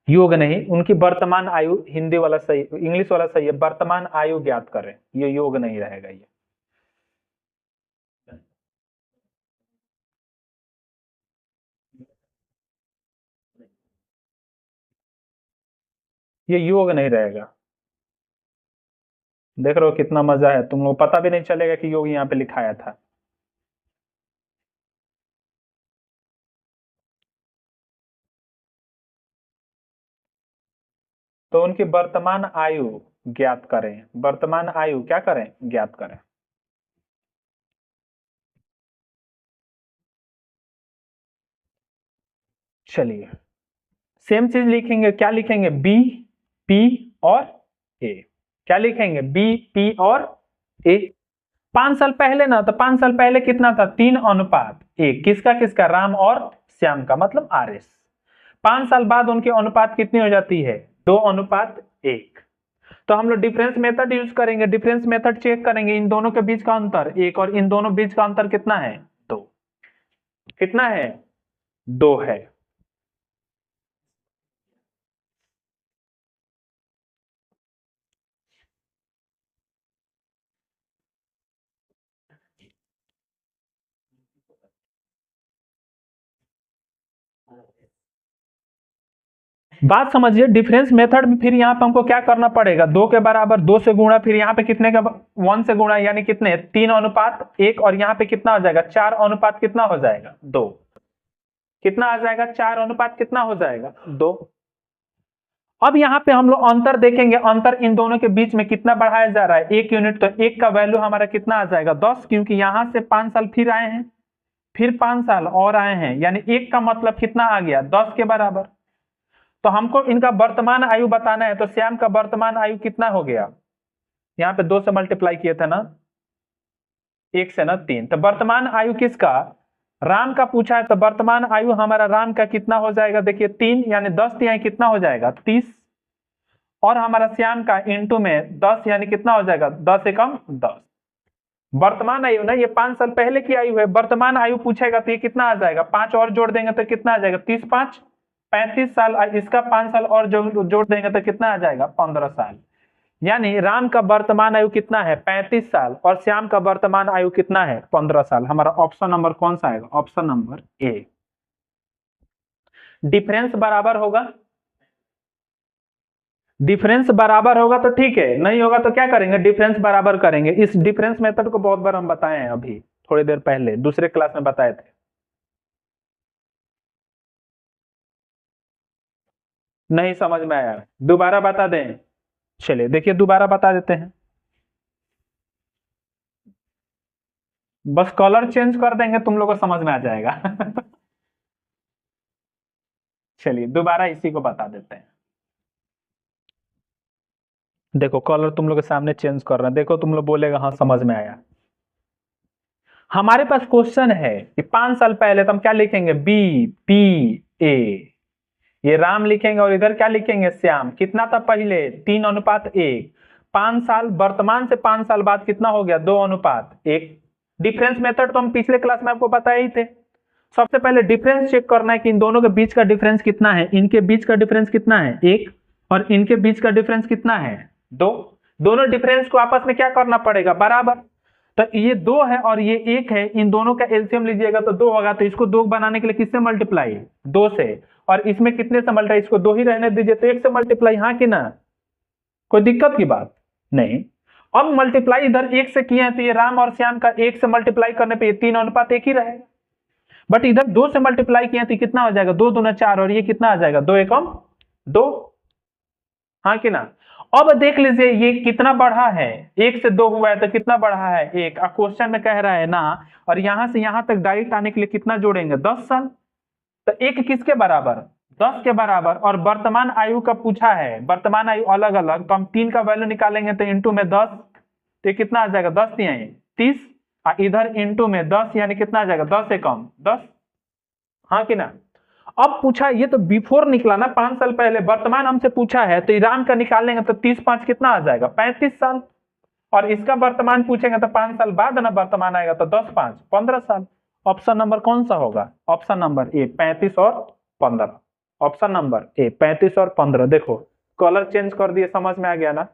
योग नहीं, उनकी वर्तमान आयु, हिंदी वाला सही, इंग्लिश वाला सही है, वर्तमान आयु ज्ञात करें। ये योग नहीं रहेगा। ये योग नहीं रहेगा। देख रहे हो कितना मजा है, तुम लोग पता भी नहीं चलेगा कि योग यहाँ पे लिखाया था। तो उनकी वर्तमान आयु ज्ञात करें। वर्तमान आयु क्या करें? ज्ञात करें। चलिए सेम चीज लिखेंगे। क्या लिखेंगे? बी, पी और ए। क्या लिखेंगे? बी, पी और ए। 5 साल पहले ना, तो 5 साल पहले कितना था? 3:1। किसका? किसका? राम और श्याम का, मतलब आरएस। 5 साल बाद उनकी अनुपात कितनी हो जाती है? 2:1। तो हम लोग डिफरेंस मेथड यूज करेंगे। डिफरेंस मेथड चेक करेंगे इन दोनों के बीच का अंतर 1, और इन दोनों बीच का अंतर कितना है? 2। कितना है? 2 है। बात समझिए, डिफरेंस मेथड में फिर यहाँ पे हमको क्या करना पड़ेगा, 2 के बराबर 2 से गुणा, फिर यहाँ पे कितने का 1 से गुणा, यानी कितने 3:1, और यहाँ पे कितना हो जाएगा 4 कितना हो जाएगा 2, कितना आ जाएगा 4 कितना हो जाएगा 2। अब यहाँ पे हम लोग अंतर देखेंगे, अंतर इन दोनों के बीच में कितना बढ़ाया जा रहा है 1 यूनिट, तो 1 का वैल्यू हमारा कितना आ जाएगा 10, क्योंकि यहां से 5 साल फिर आए हैं, फिर 5 साल और आए हैं, यानी 1 का मतलब कितना आ गया 10 के बराबर। तो हमको इनका वर्तमान आयु बताना है, तो श्याम का वर्तमान आयु कितना हो गया, यहाँ पे 2 से मल्टीप्लाई किए थे ना, 1 से ना 3, तो वर्तमान आयु किसका, राम का पूछा है, तो वर्तमान आयु हमारा राम का कितना हो जाएगा, देखिए 3, यानी 10 तिहाई कितना हो जाएगा 30, और हमारा श्याम का इंटू में 10, यानी कितना हो जाएगा 10 एकम 10। वर्तमान आयु ना, ये 5 साल पहले की आयु है, वर्तमान आयु पूछेगा तो ये कितना आ जाएगा, 5 और जोड़ देंगे तो कितना आ जाएगा 30 5 35 साल, इसका 5 साल और जोड़ देंगे तो कितना आ जाएगा 15 साल। यानी राम का वर्तमान आयु कितना है 35 साल, और श्याम का वर्तमान आयु कितना है 15 साल। हमारा ऑप्शन नंबर कौन सा आएगा, ऑप्शन नंबर ए। डिफरेंस बराबर होगा, डिफरेंस बराबर होगा तो ठीक है, नहीं होगा तो क्या करेंगे, डिफरेंस बराबर करेंगे। इस डिफरेंस मेथड को बहुत बार हम बताए हैं, अभी थोड़ी देर पहले दूसरे क्लास में बताए थे, नहीं समझ में आया दोबारा बता दें, चलिए देखिए दोबारा बता देते हैं, बस कलर चेंज कर देंगे, तुम लोग को समझ में आ जाएगा। चलिए दोबारा इसी को बता देते हैं, देखो कलर तुम लोग के सामने चेंज कर रहे हैं, देखो तुम लोग बोलेगा हाँ समझ में आया। हमारे पास क्वेश्चन है कि 5 साल पहले, तो हम क्या लिखेंगे B-P-A, ये राम लिखेंगे, और इधर क्या लिखेंगे श्याम, कितना था पहले 3:1, 5 साल वर्तमान से 5 साल बाद कितना हो गया 2:1। डिफरेंस मेथड तो हम पिछले क्लास में आपको बताए ही थे। सबसे पहले डिफरेंस चेक करना है कि इन दोनों के बीच का डिफरेंस कितना है, इनके बीच का डिफरेंस कितना है 1, और इनके बीच का डिफरेंस कितना है 2। दोनों डिफरेंस को आपस में क्या करना पड़ेगा बराबर, तो ये 2 है और ये 1 है, इन दोनों का एलसीएम लीजिएगा तो 2 होगा, तो इसको 2 बनाने के लिए किससे मल्टीप्लाई 2 से, और इसमें कितने से मल्टीप्लाई, इसको 2 ही रहने दीजिए तो 1 से मल्टीप्लाई, हाँ कि ना, कोई दिक्कत की बात नहीं। अब मल्टीप्लाई इधर 1 से किए हैं, तो ये राम और श्याम का 1 से मल्टीप्लाई करने पे ये 3:1 ही रहेगा, बट इधर 2 से मल्टीप्लाई किया तो कितना हो जाएगा 2 दूना 4, और ये कितना आ जाएगा 2 एकम 2, हाँ कि ना। अब देख लीजिए ये कितना बढ़ा है, 1 से 2 हुआ है तो कितना बढ़ा है 1, क्वेश्चन में कह रहा है ना, और यहां से यहां तक डायरेक्ट आने के लिए कितना जोड़ेंगे 10 साल, तो 1 किसके बराबर 10 के बराबर, और वर्तमान आयु का पूछा है, वर्तमान आयु अलग अलग, तो हम 3 का वैल्यू निकालेंगे तो इंटू में 10, तो कितना आ जाएगा 10 30, इधर इंटू में 10, यानी कितना आ जाएगा 10 एकम 10, हाँ कि ना। अब पूछा, ये तो बिफोर निकला ना 5 साल पहले, वर्तमान हमसे पूछा है, तो ईरान का निकालेंगे तो 30 5 कितना आ जाएगा 35 साल, और इसका वर्तमान पूछेंगे तो 5 साल बाद ना वर्तमान आएगा, तो 10 5 15 साल। ऑप्शन नंबर कौन सा होगा, ऑप्शन नंबर ए 35 और 15, ऑप्शन नंबर ए 35 और 15। देखो कलर चेंज कर दिए, समझ में आ गया ना,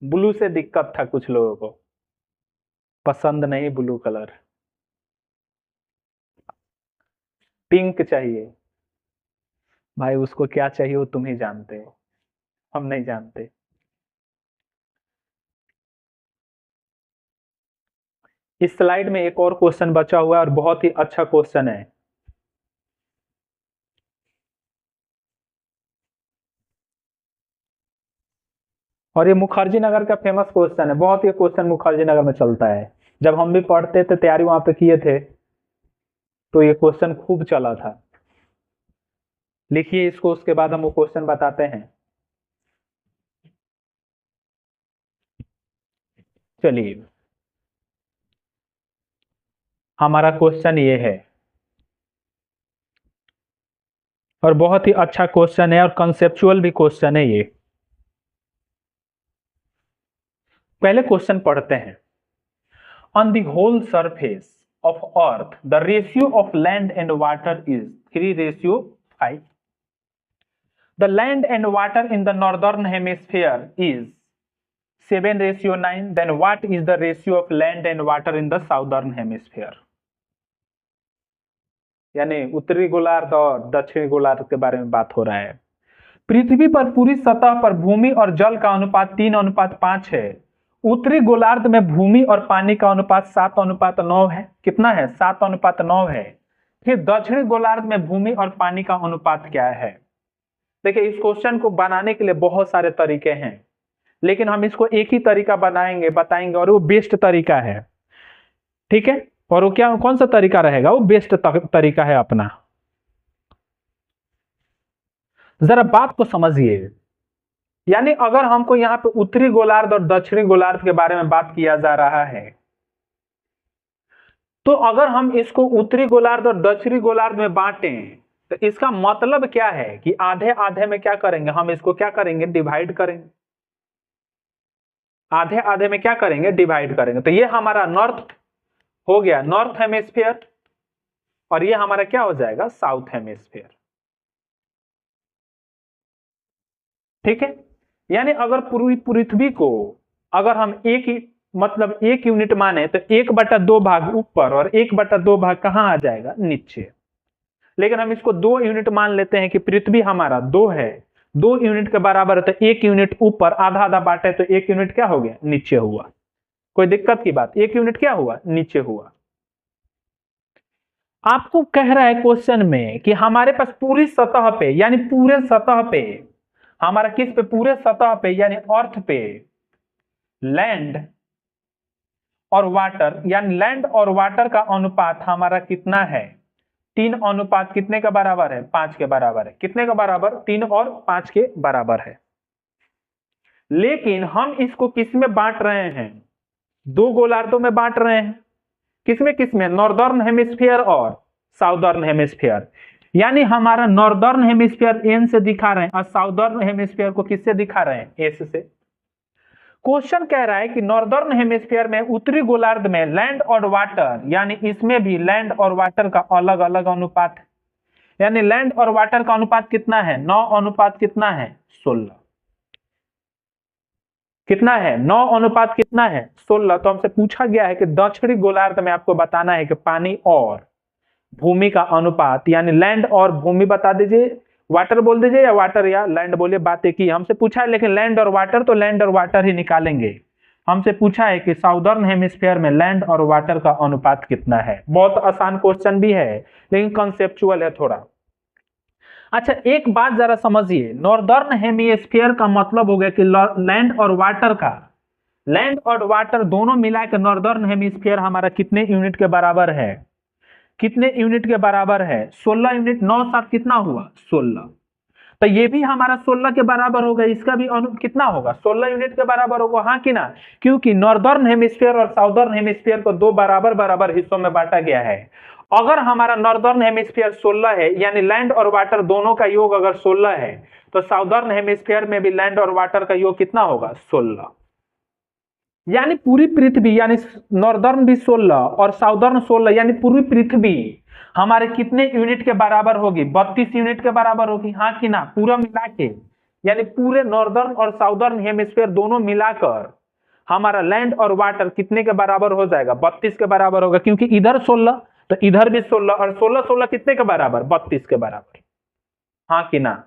ब्लू से दिक्कत था कुछ लोगों को, पसंद नहीं ब्लू कलर, पिंक चाहिए, भाई उसको क्या चाहिए वो तुम ही जानते हो, हम नहीं जानते। इस स्लाइड में एक और क्वेश्चन बचा हुआ है, और बहुत ही अच्छा क्वेश्चन है, और ये मुखर्जी नगर का फेमस क्वेश्चन है, बहुत ही क्वेश्चन मुखर्जी नगर में चलता है, जब हम भी पढ़ते थे तैयारी वहां पे किए थे तो ये क्वेश्चन खूब चला था। लिखिए इसको, उसके बाद हम वो क्वेश्चन बताते हैं। चलिए हमारा क्वेश्चन ये है, और बहुत ही अच्छा क्वेश्चन है, और कंसेप्चुअल भी क्वेश्चन है ये। पहले क्वेश्चन पढ़ते हैं। On the whole surface of earth, the ratio of land and water is 3:5. The land and water in the northern hemisphere is 7:9. Then what is the ratio of land and water in the southern hemisphere? यानी उत्तरी गोलार्ध और दक्षिणी गोलार्ध के बारे में बात हो रहा है। पृथ्वी पर पूरी सतह पर भूमि और जल का अनुपात 3:5 है। उत्तरी गोलार्ध में भूमि और पानी का अनुपात 7:9 है। कितना है? 7:9 है। फिर दक्षिणी गोलार्ध में भूमि और पानी का अनुपात क्या है? देखिए, इस क्वेश्चन को बनाने के लिए बहुत सारे तरीके हैं, लेकिन हम इसको एक ही तरीका बताएंगे और वो बेस्ट तरीका है। ठीक है, और वो क्या, कौन सा तरीका रहेगा? वो बेस्ट तरीका है अपना। जरा बात को समझिए। यानी अगर हमको यहाँ पे उत्तरी गोलार्ध और दक्षिणी गोलार्ध के बारे में बात किया जा रहा है, तो अगर हम इसको उत्तरी गोलार्ध और दक्षिणी गोलार्ध में बांटें तो इसका मतलब क्या है कि आधे आधे में क्या करेंगे? हम इसको क्या करेंगे? डिवाइड करेंगे। आधे आधे में क्या करेंगे? डिवाइड करेंगे। तो ये हमारा नॉर्थ हो गया, नॉर्थ हेमिस्फीयर, और ये हमारा क्या हो जाएगा? South hemisphere. ठीक है, यानी अगर पूरी पृथ्वी को अगर हम एक यूनिट माने तो 1/2 भाग ऊपर और 1/2 भाग कहां आ जाएगा? नीचे। लेकिन हम इसको 2 यूनिट मान लेते हैं कि पृथ्वी हमारा 2 है, 2 यूनिट के बराबर है, तो 1 यूनिट ऊपर, आधा आधा बांटे तो 1 यूनिट क्या हो गया? नीचे हुआ। कोई दिक्कत की बात? 1 यूनिट क्या हुआ? नीचे हुआ। आपको कह रहा है क्वेश्चन में कि हमारे पास पूरी सतह पे, यानी पूरे सतह पे हमारा, किस पे? पूरे सतह पे यानी अर्थ पे लैंड और वाटर, यानी लैंड और वाटर का अनुपात हमारा कितना है? 3 अनुपात कितने का बराबर है? 5 के बराबर है। कितने का बराबर? 3 और 5 के बराबर है। लेकिन हम इसको किस में बांट रहे हैं? 2 गोलार्धों में बांट रहे हैं। किसमें? नॉर्दर्न हेमिस्फीयर और साउदर्न हेमिस्फीयर। यानी हमारा नॉर्दर्न हेमिस्फीयर एन से दिखा रहे हैं और साउदर्न हेमिस्फीयर को किससे दिखा रहे हैं? एस से। क्वेश्चन कह रहा है कि नॉर्दर्न हेमिस्फीयर में, उत्तरी गोलार्ध में लैंड और वाटर, यानी इसमें भी लैंड और वाटर का अलग अलग अनुपात है। यानी लैंड और वाटर का अनुपात कितना है? 9 अनुपात कितना है? 16। कितना है? 9 अनुपात कितना है? 16। तो हमसे पूछा गया है कि दक्षिणी गोलार्ध में आपको बताना है कि पानी और भूमि का अनुपात, यानी लैंड और भूमि बता दीजिए, वाटर बोल दीजिए या वाटर या लैंड बोलिए, बात एक ही। हमसे पूछा है लेकिन लैंड और वाटर, तो लैंड और वाटर ही निकालेंगे। हमसे पूछा है कि साउदर्न हेमिस्फीयर में लैंड और वाटर का अनुपात कितना है। बहुत आसान क्वेश्चन भी है लेकिन कॉन्सेप्चुअल है थोड़ा। अच्छा, एक बात जरा समझिए, नॉर्दर्न हेमिस्फीयर का मतलब हो गया कि लैंड और वाटर दोनों मिलाकर नॉर्दर्न हेमिस्फीयर हमारा कितने यूनिट के बराबर है? कितने यूनिट के बराबर है? 16 यूनिट। 9 7 कितना हुआ? 16। तो ये भी हमारा 16 के बराबर होगा। इसका भी कितना होगा? 16 यूनिट के बराबर होगा। हाँ कि ना? क्योंकि नॉर्दर्न हेमिस्फीयर और साउदर्न हेमिस्फीयर को 2 बराबर बराबर हिस्सों में बांटा गया है। अगर हमारा नॉर्दर्न हेमिस्फीयर 16 है, यानी लैंड और वाटर दोनों का योग अगर 16 है, तो साउदर्न हेमिस्फीयर में भी लैंड और वाटर का योग कितना होगा? 16। यानी पूरी पृथ्वी, यानी नॉर्दर्न भी 16 और साउदर्न 16, यानी पूरी पृथ्वी हमारे कितने यूनिट के बराबर होगी? 32 यूनिट के बराबर होगी। हाँ कि ना? पूरा मिला के, यानी पूरे नॉर्दर्न और साउदर्न हेमिस्फीयर दोनों मिलाकर हमारा लैंड और वाटर कितने के बराबर हो जाएगा? 32 के बराबर होगा। क्योंकि इधर 16 तो इधर भी 16, और 16 कितने के बराबर? 32 के बराबर। हाँ कि ना?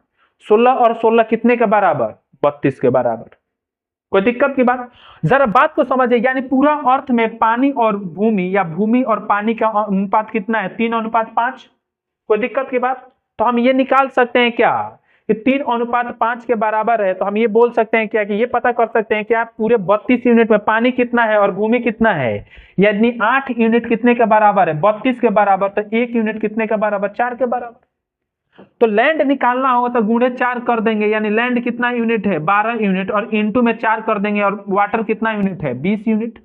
16 और 16 कितने के बराबर? 32 के बराबर। कोई दिक्कत की बात? जरा बात को समझिए। यानी पूरा अर्थ में पानी और भूमि, या भूमि और पानी का अनुपात कितना है? 3:5। कोई दिक्कत की बात? तो हम ये निकाल सकते हैं क्या कि 3:5 के बराबर है? तो हम ये बोल सकते हैं क्या कि ये पता कर सकते हैं क्या पूरे 32 यूनिट में पानी कितना है और भूमि कितना है? यानी 8 यूनिट कितने के बराबर है? 32 के बराबर। तो 1 यूनिट कितने के बराबर? 4 के बराबर। तो लैंड निकालना होगा तो गुणे 4 कर देंगे, यानी लैंड कितना यूनिट है? 12 यूनिट, और इंटू में 4 कर देंगे, और वाटर कितना यूनिट है? 20 यूनिट।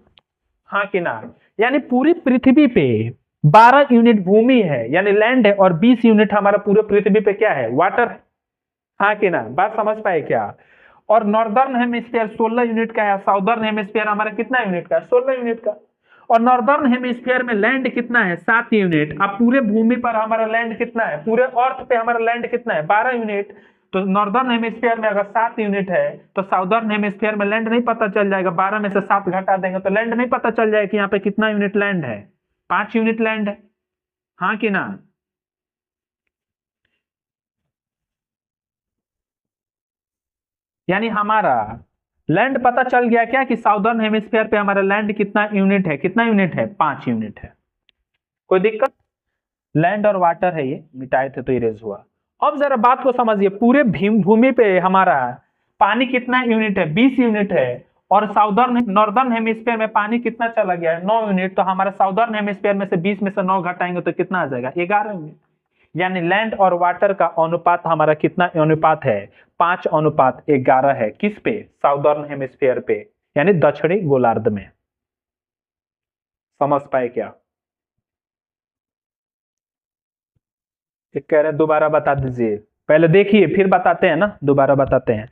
हाँ कि ना? यानी पूरी पृथ्वी पे 12 यूनिट भूमि है, यानी लैंड है, और 20 यूनिट हमारा पूरे पृथ्वी पे क्या है? वाटर है। हाँ कि ना? बात समझ पाए क्या? और नॉर्दर्न हेमिस्फीयर 16 यूनिट का है, साउदर्न हेमिस्फीयर हमारा कितना यूनिट का? 16 यूनिट का। और नॉर्दर्न हेमिस्फीयर में लैंड कितना है 7 यूनिट। अब पूरे भूमि पर हमारा लैंड कितना है, पूरे अर्थ पे हमारा लैंड कितना है 12 यूनिट। तो नॉर्दर्न हेमिस्फीयर में अगर 7 यूनिट है तो साउदर्न हेमिस्फीयर में लैंड नहीं पता चल जाएगा, 12 में से 7 घटा देंगे तो लैंड नहीं पता चल जाएगा कि यहाँ पे कितना यूनिट लैंड है, 5 यूनिट लैंड है, हाँ कि ना। यानी हमारा लैंड पता चल गया क्या कि साउदर्न हेमिस्फीयर पे हमारा लैंड कितना यूनिट है, कितना यूनिट है 5 यूनिट है। कोई दिक्कत, लैंड और वाटर है, ये मिटाए थे तो इरेज हुआ। अब जरा बात को समझिए, पूरे भूमि पे हमारा पानी कितना यूनिट है 20 यूनिट है, और साउदर्न नॉर्दर्न हेमिस्फीयर में पानी कितना चला गया है 9 यूनिट। तो हमारा साउदर्न हेमिस्फीयर में से 20 में से 9 घटाएंगे तो कितना आ जाएगा 11 यूनिट। यानी लैंड और वाटर का अनुपात हमारा कितना अनुपात है 5:11 है, किस पे, साउदर्न हेमिस्फीयर पे, यानी दक्षिणी गोलार्ध में। समझ पाए क्या? कह रहे हैं दोबारा बता दीजिए, पहले देखिए फिर बताते हैं ना, दोबारा बताते हैं।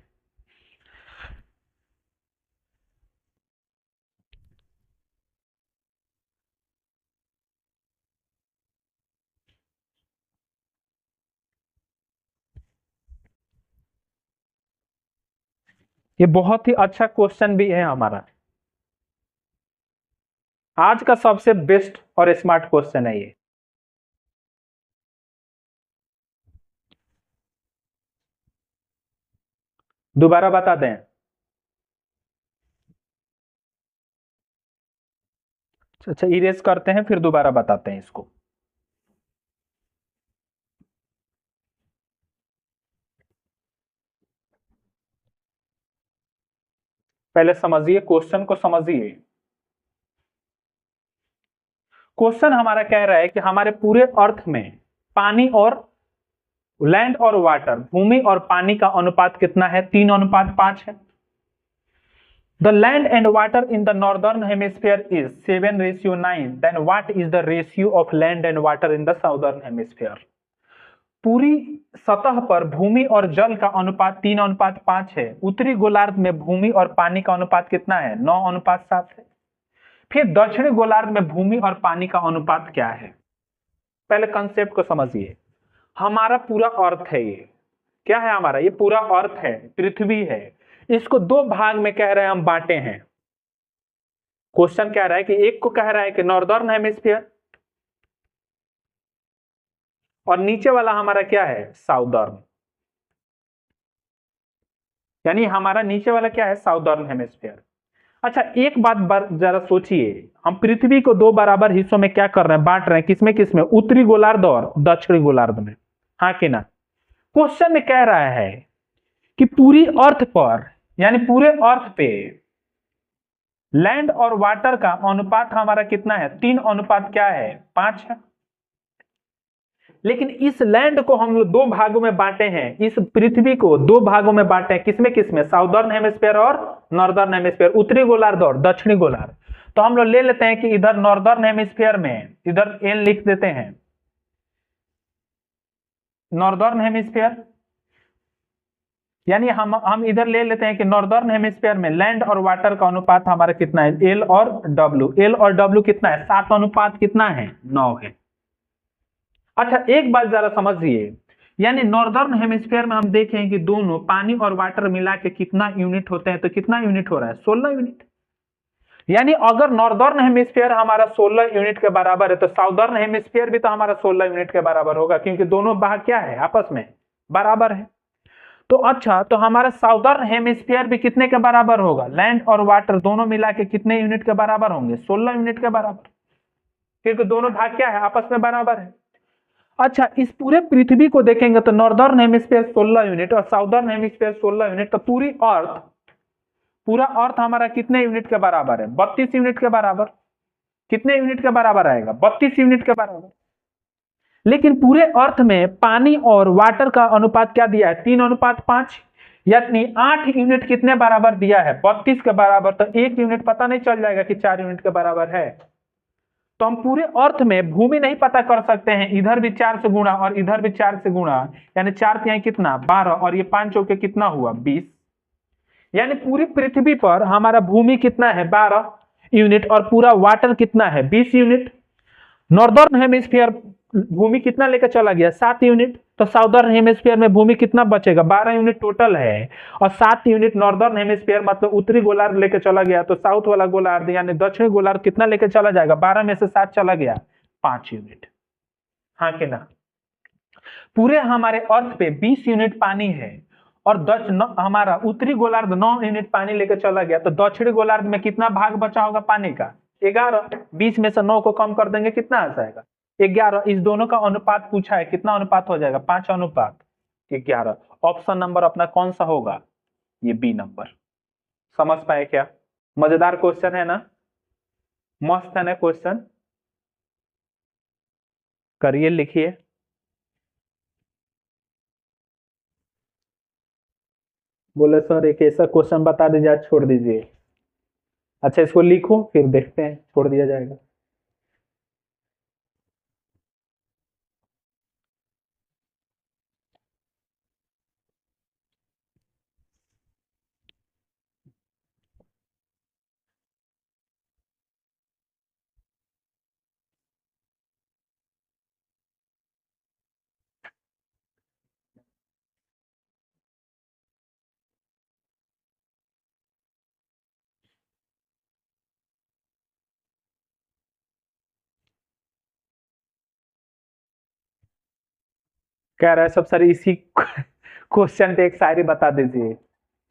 ये बहुत ही अच्छा क्वेश्चन भी है हमारा, आज का सबसे बेस्ट और स्मार्ट क्वेश्चन है ये। दोबारा बता दें, अच्छा इरेज करते हैं फिर दोबारा बताते हैं इसको। पहले समझिए क्वेश्चन को, समझिए क्वेश्चन हमारा कह रहा है कि हमारे पूरे अर्थ में पानी और लैंड और वाटर, भूमि और पानी का अनुपात कितना है 3:5 है। The land and water in the northern hemisphere is 7:9. Then what is the ratio of land and water in the southern hemisphere? पूरी सतह पर भूमि और जल का अनुपात 3:5 है। उत्तरी गोलार्ध में भूमि और पानी का अनुपात कितना है 9:7 है। फिर दक्षिणी गोलार्ध में भूमि और पानी का अनुपात क्या है? पहले कंसेप्ट को समझिए, हमारा पूरा अर्थ है, ये क्या है हमारा, ये पूरा अर्थ है, पृथ्वी है। इसको 2 भाग में कह रहे हैं हम बांटे हैं। क्वेश्चन कह रहा है कि एक को कह रहा है कि नॉर्दर्न हेमिस्फीयर, और नीचे वाला हमारा क्या है साउदर्न। यानी हमारा नीचे वाला क्या है साउदर्न हेमिस्फीयर। अच्छा एक बात जरा सोचिए, हम पृथ्वी को 2 बराबर हिस्सों में क्या कर रहे हैं, बांट रहे हैं, किसमें किसमें, उत्तरी गोलार्ध और दक्षिणी गोलार्ध में, हाँ कि ना। क्वेश्चन में कह रहा है कि पूरी अर्थ पर, यानी पूरे अर्थ पे लैंड और वाटर का अनुपात हमारा कितना है 3:5 है। लेकिन इस लैंड को हम लोग 2 भागों में बांटे हैं, इस पृथ्वी को 2 भागों में बांटे हैं, किसमें किसमें, साउदर्न हेमिस्फीयर और नॉर्दर्न हेमिस्फीयर, उत्तरी गोलार्ध और दक्षिणी गोलार्ध। तो हम लोग ले लेते हैं कि इधर नॉर्दर्न हेमिस्फीयर में, इधर एन लिख देते हैं नॉर्दर्न हेमिस्फीयर, यानी हम इधर ले लेते हैं कि नॉर्दर्न हेमिस्फीयर में लैंड और वाटर का अनुपात हमारा कितना है एल और डब्ल्यू। एल और डब्ल्यू कितना है 7 कितना है 9 है। अच्छा एक बात जरा समझिए, यानी नॉर्दर्न हेमिस्फीयर में हम देखें कि दोनों पानी और वाटर मिला के कितना यूनिट होते हैं, तो कितना यूनिट हो रहा है 16 यूनिट। यानी अगर नॉर्दर्न हेमिस्फीयर हमारा 16 यूनिट के बराबर है तो साउदर्न हेमिस्फीयर भी तो हमारा 16 यूनिट के बराबर होगा, क्योंकि दोनों भाग क्या है आपस में बराबर है। तो अच्छा, तो हमारा साउदर्न हेमिस्फीयर भी कितने के बराबर होगा, लैंड और वाटर दोनों मिला के कितने यूनिट के बराबर होंगे 16 यूनिट के बराबर, क्योंकि दोनों भाग क्या है आपस में बराबर है। अच्छा इस पूरे पृथ्वी को देखेंगे तो नॉर्दर्न हेमिस्फीयर 16 यूनिट और साउदर्न हेमिस्फीयर 16 यूनिट, तो पूरा अर्थ हमारा कितने यूनिट के बराबर है 32 यूनिट के बराबर। कितने यूनिट के बराबर आएगा 32 यूनिट के बराबर। लेकिन पूरे अर्थ में पानी और वाटर का अनुपात क्या दिया है 3:5, यानी 8 यूनिट कितने बराबर दिया है 32 के बराबर। तो 1 यूनिट पता नहीं चल जाएगा कि 4 यूनिट के बराबर है। तो हम पूरे अर्थ में भूमि नहीं पता कर सकते हैं, इधर भी 4 से गुणा और इधर भी 4 से गुणा, यानी 4 तिहाई कितना 12 और ये 5 चौके कितना हुआ 20। यानी पूरी पृथ्वी पर हमारा भूमि कितना है 12, यूनिट और पूरा वाटर कितना है 20 यूनिट। नॉर्दर्न हेमिस्फीयर भूमि कितना लेकर चला गया 7 यूनिट, तो साउदर्न हेमिस्फीयर में भूमि कितना बचेगा 12 यूनिट टोटल है, और 7 यूनिट नॉर्दर्न हेमिस्फीयर मतलब उत्तरी गोलार्ध लेकर चला गया, तो साउथ वाला गोलार्ध यानी दक्षिणी गोलार्ध कितना लेकर चला जाएगा 12 में से 7 चला गया 5 यूनिट। हाँ कि ना। पूरे हमारे अर्थ पे 20 यूनिट पानी है और हमारा उत्तरी गोलार्ध 9 यूनिट पानी लेकर चला गया, तो दक्षिणी गोलार्ध में कितना भाग बचा होगा पानी का 11। 20 में से 9 को कम कर देंगे कितना आ जाएगा 11। इस दोनों का अनुपात पूछा है, कितना अनुपात हो जाएगा 5:11। ऑप्शन नंबर अपना कौन सा होगा, ये बी नंबर। समझ पाए क्या? मजेदार क्वेश्चन है ना, मस्त है ना क्वेश्चन। करिए लिखिए। बोले सर एक ऐसा क्वेश्चन बता दीजिए आज छोड़ दीजिए। अच्छा इसको लिखो फिर देखते हैं, छोड़ दिया जाएगा। कह रहा है सब सर इसी क्वेश्चन पे एक शायरी बता दीजिए।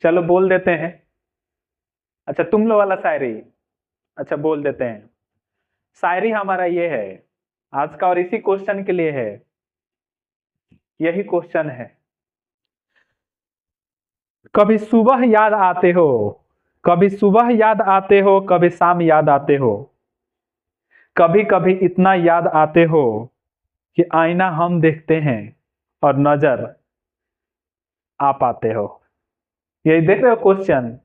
चलो बोल देते हैं। अच्छा तुम लोग वाला शायरी, अच्छा बोल देते हैं। शायरी हमारा ये है आज का और इसी क्वेश्चन के लिए है, यही क्वेश्चन है। कभी सुबह याद आते हो, कभी सुबह याद आते हो, कभी शाम याद आते हो, कभी कभी इतना याद आते हो कि आईना हम देखते हैं और नजर आ पाते हो। यही देख रहे हो क्वेश्चन,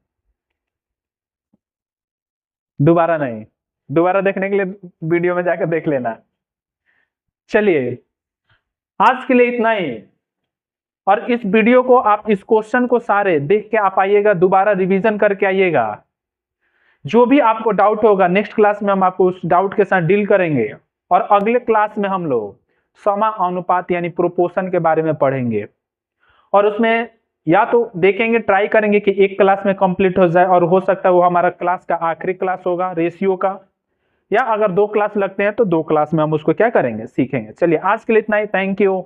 दोबारा नहीं, दोबारा देखने के लिए वीडियो में जाकर देख लेना। चलिए आज के लिए इतना ही, और इस वीडियो को आप इस क्वेश्चन को सारे देख के आप आइएगा, दोबारा रिवीजन करके आइएगा। जो भी आपको डाउट होगा नेक्स्ट क्लास में हम आपको उस डाउट के साथ डील करेंगे, और अगले क्लास में हम लोग समानुपात यानी प्रोपोर्शन के बारे में पढ़ेंगे, और उसमें या तो देखेंगे ट्राई करेंगे कि एक क्लास में कंप्लीट हो जाए, और हो सकता है वो हमारा क्लास का आखिरी क्लास होगा रेशियो का, या अगर 2 क्लास लगते हैं तो 2 क्लास में हम उसको क्या करेंगे सीखेंगे। चलिए आज के लिए इतना ही, थैंक यू।